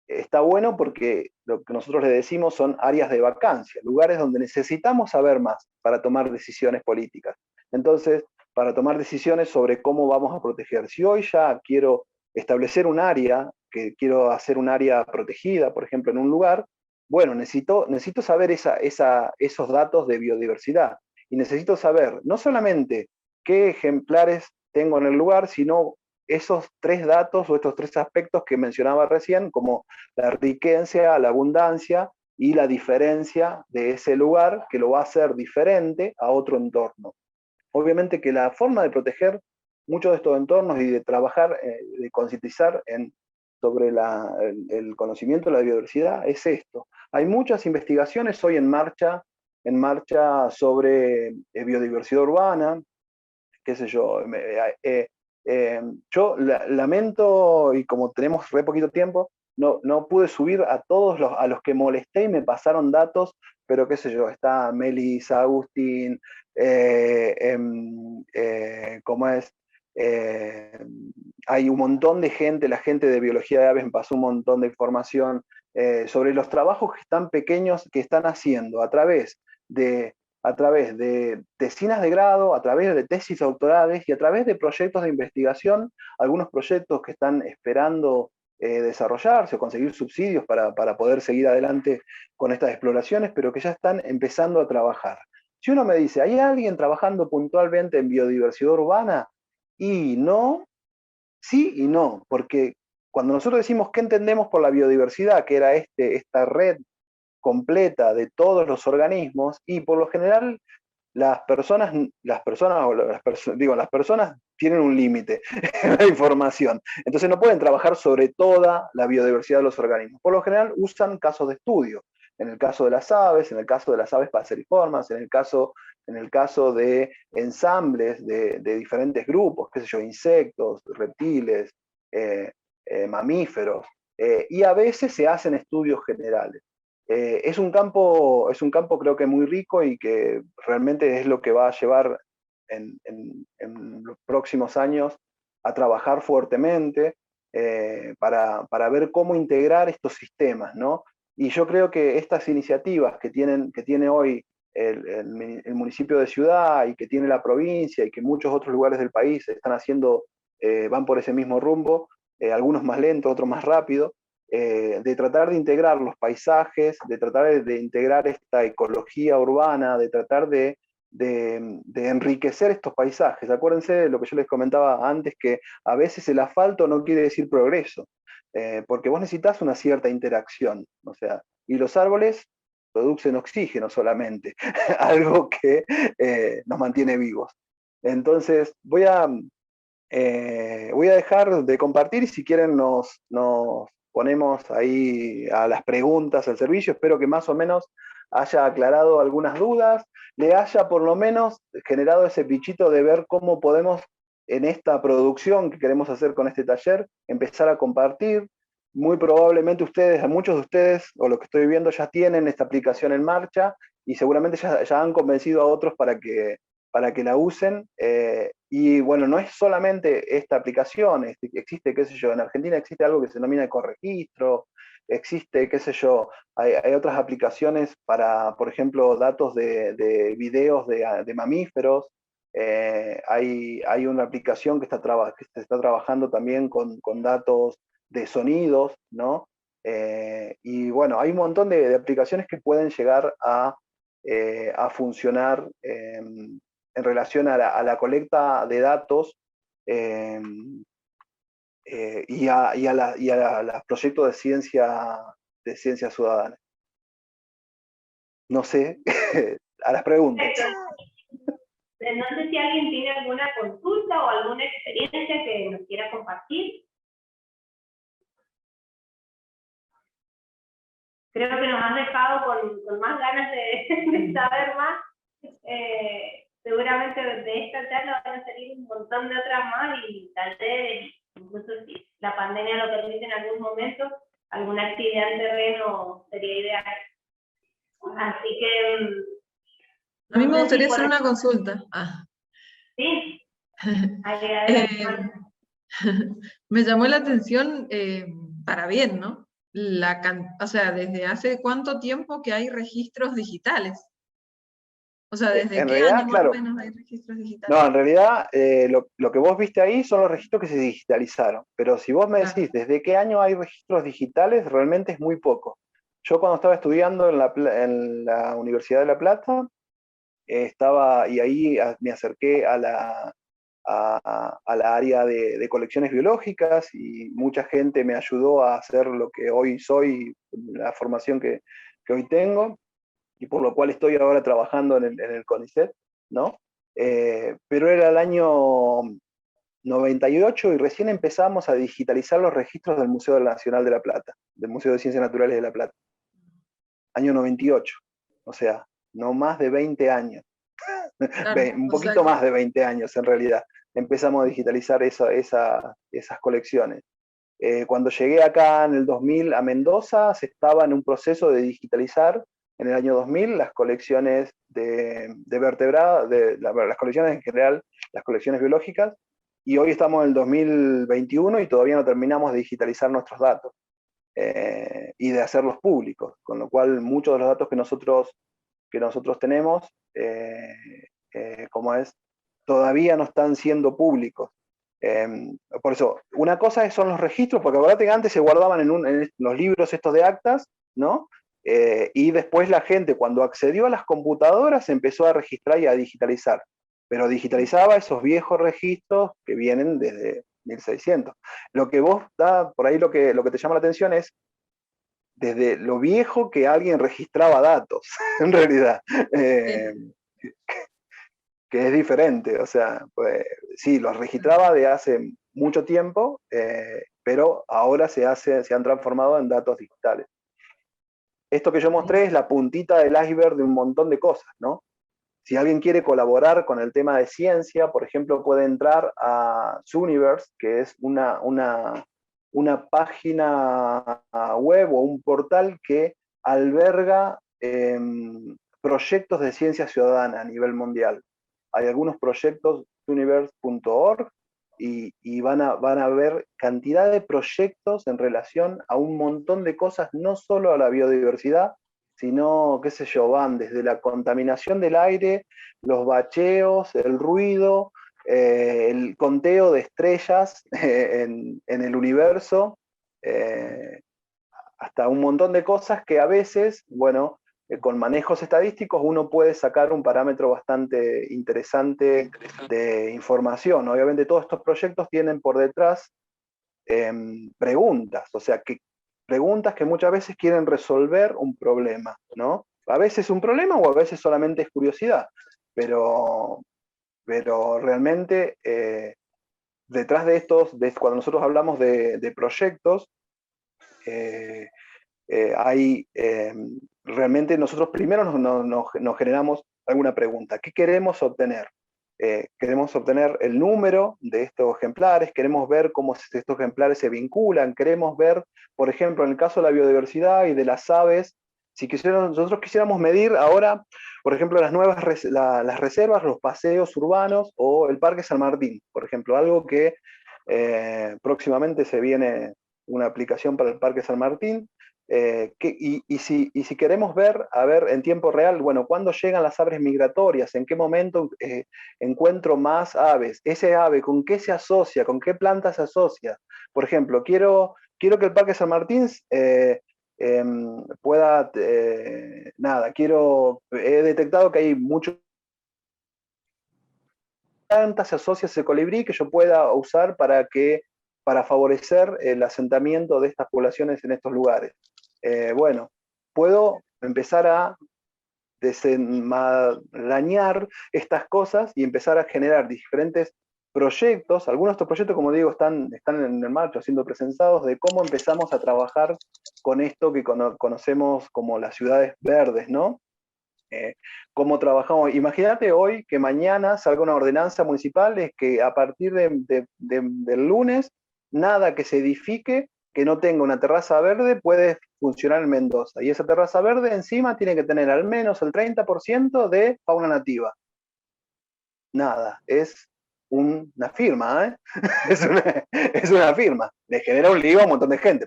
está bueno porque lo que nosotros le decimos son áreas de vacancia, lugares donde necesitamos saber más para tomar decisiones políticas. Entonces, para tomar decisiones sobre cómo vamos a proteger. Si hoy ya quiero establecer un área, que quiero hacer un área protegida, por ejemplo, en un lugar, bueno, necesito saber esos datos de biodiversidad. Y necesito saber no solamente qué ejemplares tengo en el lugar, sino esos 3 datos o estos 3 aspectos que mencionaba recién, como la riqueza, la abundancia y la diferencia de ese lugar, que lo va a hacer diferente a otro entorno. Obviamente que la forma de proteger muchos de estos entornos y de trabajar, de concientizar sobre el conocimiento de la biodiversidad es esto. Hay muchas investigaciones hoy en marcha sobre biodiversidad urbana, qué sé yo. Yo lamento, y como tenemos re poquito tiempo, no pude subir a todos a los que molesté y me pasaron datos, pero qué sé yo, está Melis, Agustín, ¿cómo es? Hay un montón de gente, la gente de biología de aves me pasó un montón de información sobre los trabajos que están pequeños, que están haciendo a través de tesinas de grado, a través de tesis doctorales y a través de proyectos de investigación, algunos proyectos que están esperando desarrollarse o conseguir subsidios para poder seguir adelante con estas exploraciones, pero que ya están empezando a trabajar. Si uno me dice, ¿hay alguien trabajando puntualmente en biodiversidad urbana? Y no, sí y no, porque cuando nosotros decimos qué entendemos por la biodiversidad, que era esta red completa de todos los organismos, y por lo general las personas tienen un límite en la información, entonces no pueden trabajar sobre toda la biodiversidad de los organismos. Por lo general usan casos de estudio, en el caso de las aves paseriformes, en el caso de ensambles de diferentes grupos, qué sé yo, insectos, reptiles, mamíferos, y a veces se hacen estudios generales. Es un campo creo que muy rico y que realmente es lo que va a llevar en los próximos años a trabajar fuertemente para ver cómo integrar estos sistemas, ¿no? Y yo creo que estas iniciativas que tiene hoy el municipio de Ciudad y que tiene la provincia y que muchos otros lugares del país están haciendo, van por ese mismo rumbo, algunos más lentos, otros más rápido, de tratar de integrar los paisajes, de tratar de integrar esta ecología urbana, de tratar de enriquecer estos paisajes. Acuérdense de lo que yo les comentaba antes, que a veces el asfalto no quiere decir progreso, porque vos necesitas una cierta interacción, o sea, y los árboles producen oxígeno solamente, algo que nos mantiene vivos. Entonces, voy a dejar de compartir y si quieren nos ponemos ahí a las preguntas al servicio. Espero que más o menos haya aclarado algunas dudas, le haya por lo menos generado ese bichito de ver cómo podemos en esta producción que queremos hacer con este taller, empezar a compartir. Muy probablemente muchos de ustedes, o lo que estoy viendo, ya tienen esta aplicación en marcha y seguramente ya han convencido a otros para que la usen. Y bueno, no es solamente esta aplicación, existe, qué sé yo, en Argentina existe algo que se denomina ecoregistro, existe, qué sé yo, hay otras aplicaciones para, por ejemplo, datos de videos de mamíferos, Hay una aplicación que se está trabajando también con datos de sonidos, ¿no? Y bueno, hay un montón de aplicaciones que pueden llegar a funcionar en relación a la colecta de datos y a los proyectos de ciencia ciudadana. No sé, a las preguntas. No sé si alguien tiene alguna consulta o alguna experiencia que nos quiera compartir. Creo que nos has dejado con más ganas de saber más. Seguramente de esta charla van a salir un montón de otras más y talleres, incluso si la pandemia lo permite en algún momento, alguna actividad en terreno sería ideal. Así que... A mí me no sé gustaría si hacer una consulta. Ah. Sí. Adelante. Me llamó la atención para bien, ¿no? O sea, ¿desde hace cuánto tiempo que hay registros digitales? O sea, ¿desde En qué realidad, año más claro, o menos hay registros digitales? no, en realidad lo que vos viste ahí son los registros que se digitalizaron, pero si vos me decís desde qué año hay registros digitales, realmente es muy poco. Yo cuando estaba estudiando en la Universidad de La Plata, y ahí me acerqué a la área de colecciones biológicas y mucha gente me ayudó a hacer lo que hoy soy, la formación que hoy tengo, y por lo cual estoy ahora trabajando en el CONICET, ¿no? Pero era el año 98 y recién empezamos a digitalizar los registros del Museo Nacional de La Plata, del Museo de Ciencias Naturales de La Plata. Año 98, o sea, no más de 20 años. Claro, Un poquito más de 20 años en realidad. Empezamos a digitalizar esas colecciones. Cuando llegué acá en el 2000 a Mendoza, se estaba en un proceso de digitalizar en el año 2000 las colecciones de vertebrados, las colecciones en general, las colecciones biológicas, y hoy estamos en el 2021 y todavía no terminamos de digitalizar nuestros datos y de hacerlos públicos, con lo cual muchos de los datos que nosotros tenemos, todavía no están siendo públicos. Por eso, una cosa son los registros, porque acuérdate que antes se guardaban en los libros estos de actas, ¿no? Y después la gente, cuando accedió a las computadoras, empezó a registrar y a digitalizar. Pero digitalizaba esos viejos registros que vienen desde 1600. Lo que vos da, por ahí lo que te llama la atención es desde lo viejo que alguien registraba datos, en realidad. Que es diferente, o sea, pues, sí, los registraba de hace mucho tiempo, pero ahora se han transformado en datos digitales. Esto que yo mostré es la puntita del iceberg de un montón de cosas, ¿no? Si alguien quiere colaborar con el tema de ciencia, por ejemplo, puede entrar a Zooniverse, que es una página web o un portal que alberga proyectos de ciencia ciudadana a nivel mundial. Hay algunos proyectos, zooniverse.org, y van a ver cantidad de proyectos en relación a un montón de cosas, no solo a la biodiversidad, sino, qué sé yo, van desde la contaminación del aire, los bacheos, el ruido, el conteo de estrellas en el universo, hasta un montón de cosas que a veces, bueno, con manejos estadísticos uno puede sacar un parámetro bastante interesante de información. Obviamente todos estos proyectos tienen por detrás preguntas, o sea, preguntas que muchas veces quieren resolver un problema, ¿no? A veces un problema o a veces solamente es curiosidad, pero realmente detrás de estos, cuando nosotros hablamos de proyectos, realmente nosotros primero nos generamos alguna pregunta. ¿Qué queremos obtener? Queremos obtener el número de estos ejemplares, queremos ver cómo estos ejemplares se vinculan, queremos ver, por ejemplo, en el caso de la biodiversidad y de las aves, si nosotros quisiéramos medir ahora, por ejemplo, las reservas, los paseos urbanos o el Parque San Martín, por ejemplo, algo que próximamente se viene una aplicación para el Parque San Martín, y si queremos ver, a ver, en tiempo real, bueno, ¿cuándo llegan las aves migratorias? ¿En qué momento encuentro más aves? Ese ave, ¿con qué se asocia? ¿Con qué planta se asocia? Por ejemplo, quiero que el Parque San Martín pueda, he detectado que hay muchos plantas, se asocia ese colibrí que yo pueda usar para favorecer el asentamiento de estas poblaciones en estos lugares. Bueno, puedo empezar a desenmarañar estas cosas y empezar a generar diferentes proyectos. Algunos de estos proyectos, como digo, están en el marcha, siendo presentados, de cómo empezamos a trabajar con esto que conocemos como las ciudades verdes, ¿no? Cómo trabajamos. Imagínate hoy que mañana salga una ordenanza municipal, es que a partir del lunes, nada que se edifique que no tenga una terraza verde puede funcionar en Mendoza. Y esa terraza verde encima tiene que tener al menos el 30% de fauna nativa. Nada, es una firma, ¿eh? es una firma. Le genera un lío a un montón de gente,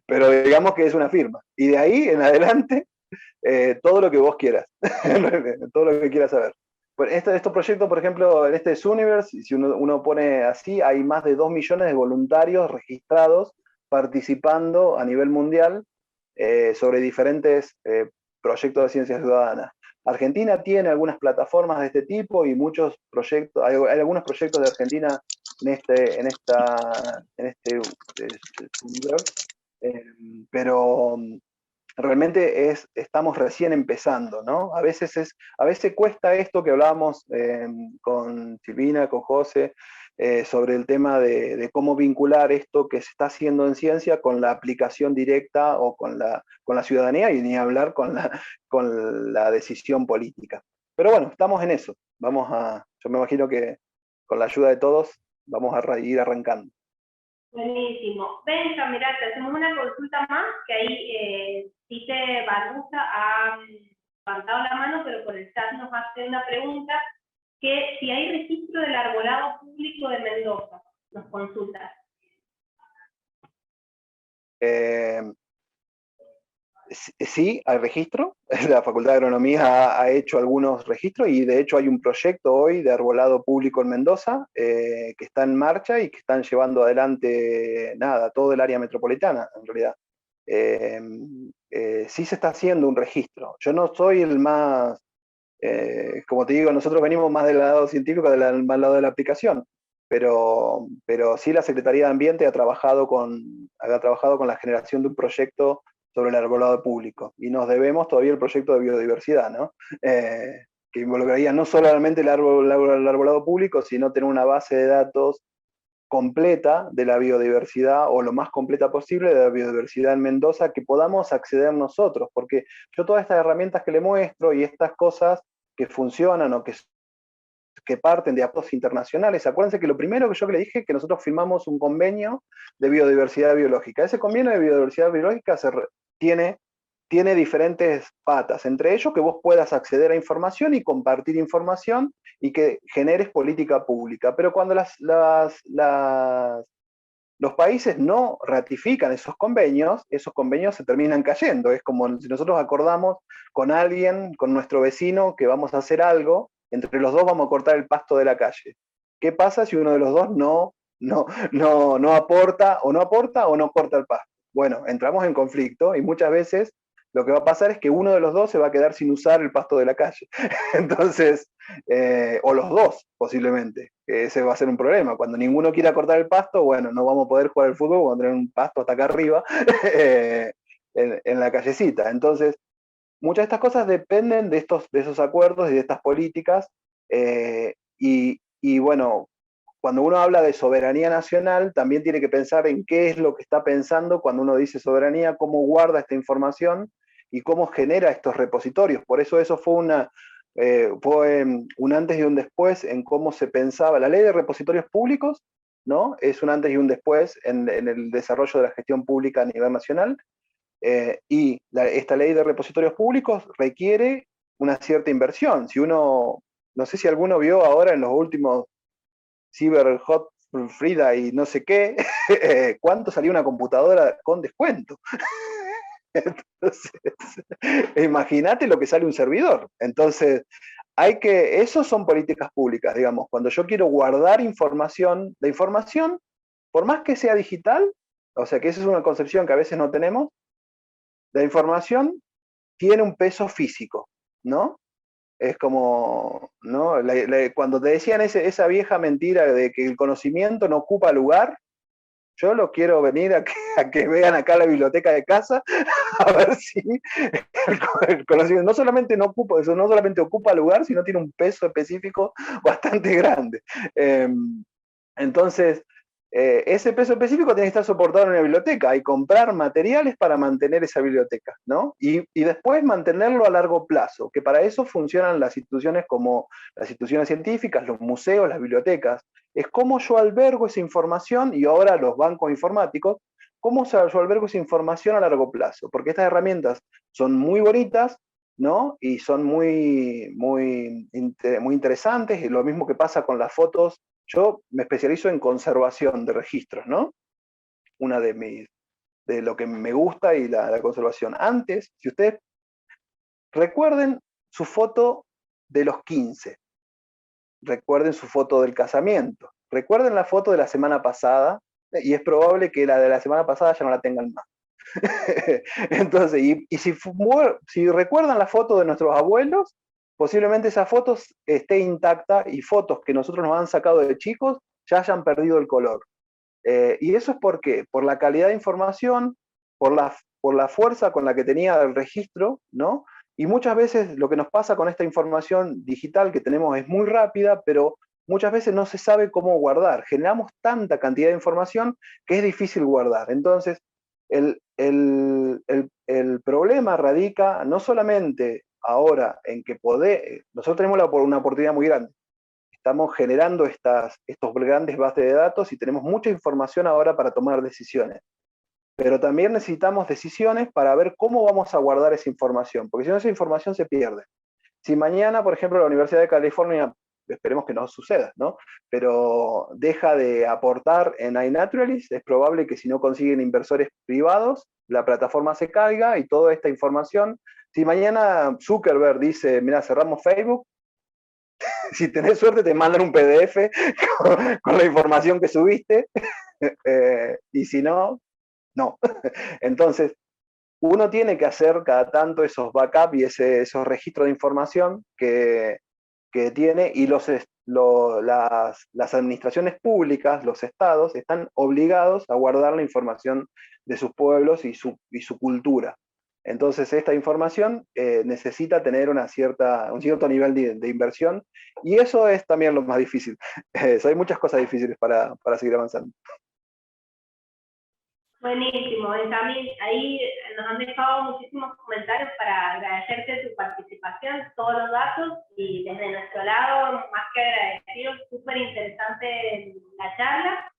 pero digamos que es una firma. Y de ahí en adelante, todo lo que vos quieras, todo lo que quieras saber. Pues estos proyectos, por ejemplo, en este Zooniverse, si uno pone así, hay más de 2 millones de voluntarios registrados participando a nivel mundial sobre diferentes proyectos de ciencia ciudadana. Argentina tiene algunas plataformas de este tipo y muchos proyectos, hay algunos proyectos de Argentina en este Zooniverse, pero realmente estamos recién empezando, ¿no? A veces cuesta esto que hablábamos con Silvina, con José, sobre el tema de cómo vincular esto que se está haciendo en ciencia con la aplicación directa o con la ciudadanía, y ni hablar con la decisión política. Pero bueno, estamos en eso. Yo me imagino que con la ayuda de todos vamos a ir arrancando. Buenísimo. Benja, mirá, te hacemos una consulta más, que ahí Tite Barbuza ha levantado la mano, pero por el chat nos hace una pregunta, que si hay registro del arbolado público de Mendoza, nos consulta. Sí, hay registro. La Facultad de Agronomía ha hecho algunos registros y de hecho hay un proyecto hoy de arbolado público en Mendoza que está en marcha y que están llevando adelante todo el área metropolitana, en realidad. Sí se está haciendo un registro. Yo no soy el más, como te digo, nosotros venimos más del lado científico, del lado de la aplicación, pero sí la Secretaría de Ambiente ha trabajado con la generación de un proyecto sobre el arbolado público, y nos debemos todavía el proyecto de biodiversidad, ¿no? Que involucraría no solamente el arbolado público, sino tener una base de datos completa de la biodiversidad, o lo más completa posible de la biodiversidad en Mendoza, que podamos acceder nosotros, porque yo todas estas herramientas que le muestro y estas cosas que funcionan o que parten de acuerdos internacionales, acuérdense que lo primero que yo le dije, que nosotros firmamos un convenio de biodiversidad biológica. Ese convenio de biodiversidad biológica tiene diferentes patas, entre ellos que vos puedas acceder a información y compartir información y que generes política pública. Pero cuando los países no ratifican esos convenios se terminan cayendo. Es como si nosotros acordamos con alguien, con nuestro vecino, que vamos a hacer algo, entre los dos vamos a cortar el pasto de la calle. ¿Qué pasa si uno de los dos no aporta o no corta el pasto? Bueno, entramos en conflicto y muchas veces lo que va a pasar es que uno de los dos se va a quedar sin usar el pasto de la calle. Entonces, o los dos posiblemente. Ese va a ser un problema. Cuando ninguno quiera cortar el pasto, bueno, no vamos a poder jugar al fútbol, vamos a tener un pasto hasta acá arriba en la callecita. Entonces, muchas de estas cosas dependen de esos acuerdos y de estas políticas, y bueno, cuando uno habla de soberanía nacional, también tiene que pensar en qué es lo que está pensando cuando uno dice soberanía, cómo guarda esta información y cómo genera estos repositorios. Por eso fue un antes y un después en cómo se pensaba. La ley de repositorios públicos, ¿no? Es un antes y un después en el desarrollo de la gestión pública a nivel nacional. Y esta ley de repositorios públicos requiere una cierta inversión. No sé si alguno vio ahora en los últimos Cyber Hot Frida y no sé qué, ¿cuánto salía una computadora con descuento? Entonces, imagínate lo que sale un servidor. Entonces, esos son políticas públicas, digamos. Cuando yo quiero guardar información, la información, por más que sea digital, o sea que esa es una concepción que a veces no tenemos, la información tiene un peso físico, ¿no? Es como, ¿no? Cuando te decían esa vieja mentira de que el conocimiento no ocupa lugar, yo lo quiero venir a que vean acá la biblioteca de casa, a ver si el conocimiento no solamente no ocupa, eso no solamente ocupa lugar, sino tiene un peso específico bastante grande. Entonces, ese peso específico tiene que estar soportado en una biblioteca y comprar materiales para mantener esa biblioteca, ¿no? Y después mantenerlo a largo plazo, que para eso funcionan las instituciones como las instituciones científicas, los museos, las bibliotecas. Es cómo yo albergo esa información, y ahora los bancos informáticos, cómo yo albergo esa información a largo plazo, porque estas herramientas son muy bonitas, ¿no? Y son muy interesantes, y lo mismo que pasa con las fotos. Yo me especializo en conservación de registros, ¿no? Una de lo que me gusta y la conservación. Antes, si ustedes recuerden su foto de los 15, recuerden su foto del casamiento, recuerden la foto de la semana pasada, y es probable que la de la semana pasada ya no la tengan más. Entonces, y si recuerdan la foto de nuestros abuelos, posiblemente esa foto esté intacta, y fotos que nosotros nos han sacado de chicos ya hayan perdido el color. Y eso es ¿por qué? Por la calidad de información, por la fuerza con la que tenía el registro, ¿no? Y muchas veces lo que nos pasa con esta información digital que tenemos es muy rápida, pero muchas veces no se sabe cómo guardar. Generamos tanta cantidad de información que es difícil guardar. Entonces, el problema radica no solamente ahora en que nosotros tenemos una oportunidad muy grande. Estamos generando estos grandes bases de datos y tenemos mucha información ahora para tomar decisiones. Pero también necesitamos decisiones para ver cómo vamos a guardar esa información, porque si no, esa información se pierde. Si mañana, por ejemplo, la Universidad de California, esperemos que no suceda, ¿no? Pero deja de aportar en iNaturalist, es probable que si no consiguen inversores privados, la plataforma se caiga y toda esta información. Si mañana Zuckerberg dice, mira, cerramos Facebook, si tenés suerte te mandan un PDF con la información que subiste, y si no, no. Entonces, uno tiene que hacer cada tanto esos backups y esos registros de información que tiene, y las administraciones públicas, los estados, están obligados a guardar la información de sus pueblos y su cultura. Entonces, esta información necesita tener un cierto nivel de inversión, y eso es también lo más difícil. Hay muchas cosas difíciles para seguir avanzando. Buenísimo, Benjamín. Ahí nos han dejado muchísimos comentarios para agradecerte tu participación, todos los datos, y desde nuestro lado, más que agradecidos, súper interesante la charla.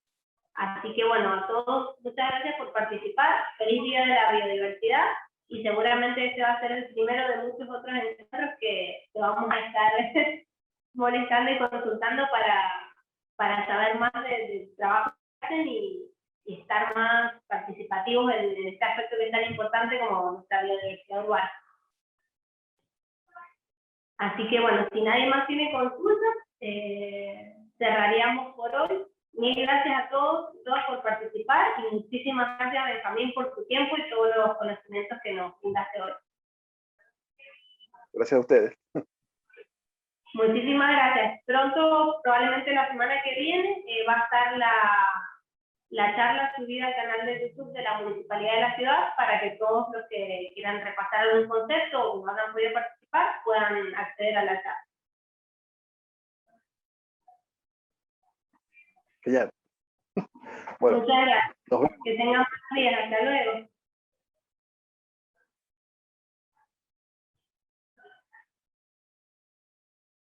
Así que bueno, a todos, muchas gracias por participar. Feliz Día de la Biodiversidad, y seguramente este va a ser el primero de muchos otros encuentros que vamos a estar molestando y consultando para saber más del trabajo que hacen y estar más participativos en este aspecto que es tan importante como nuestra biodiversidad urbana. Así que bueno, si nadie más tiene consultas, cerraríamos por hoy. Mil gracias a todos y todas por participar, y muchísimas gracias, Benjamín, por tu tiempo y todos los conocimientos que nos brindaste hoy. Gracias a ustedes. Muchísimas gracias. Pronto, probablemente la semana que viene, va a estar la charla subida al canal de YouTube de la Municipalidad de la Ciudad, para que todos los que quieran repasar algún concepto o no hayan podido participar puedan acceder a la charla. Genial. Bueno, muchas gracias. nos vemos. Que tengan buenos días. Hasta luego.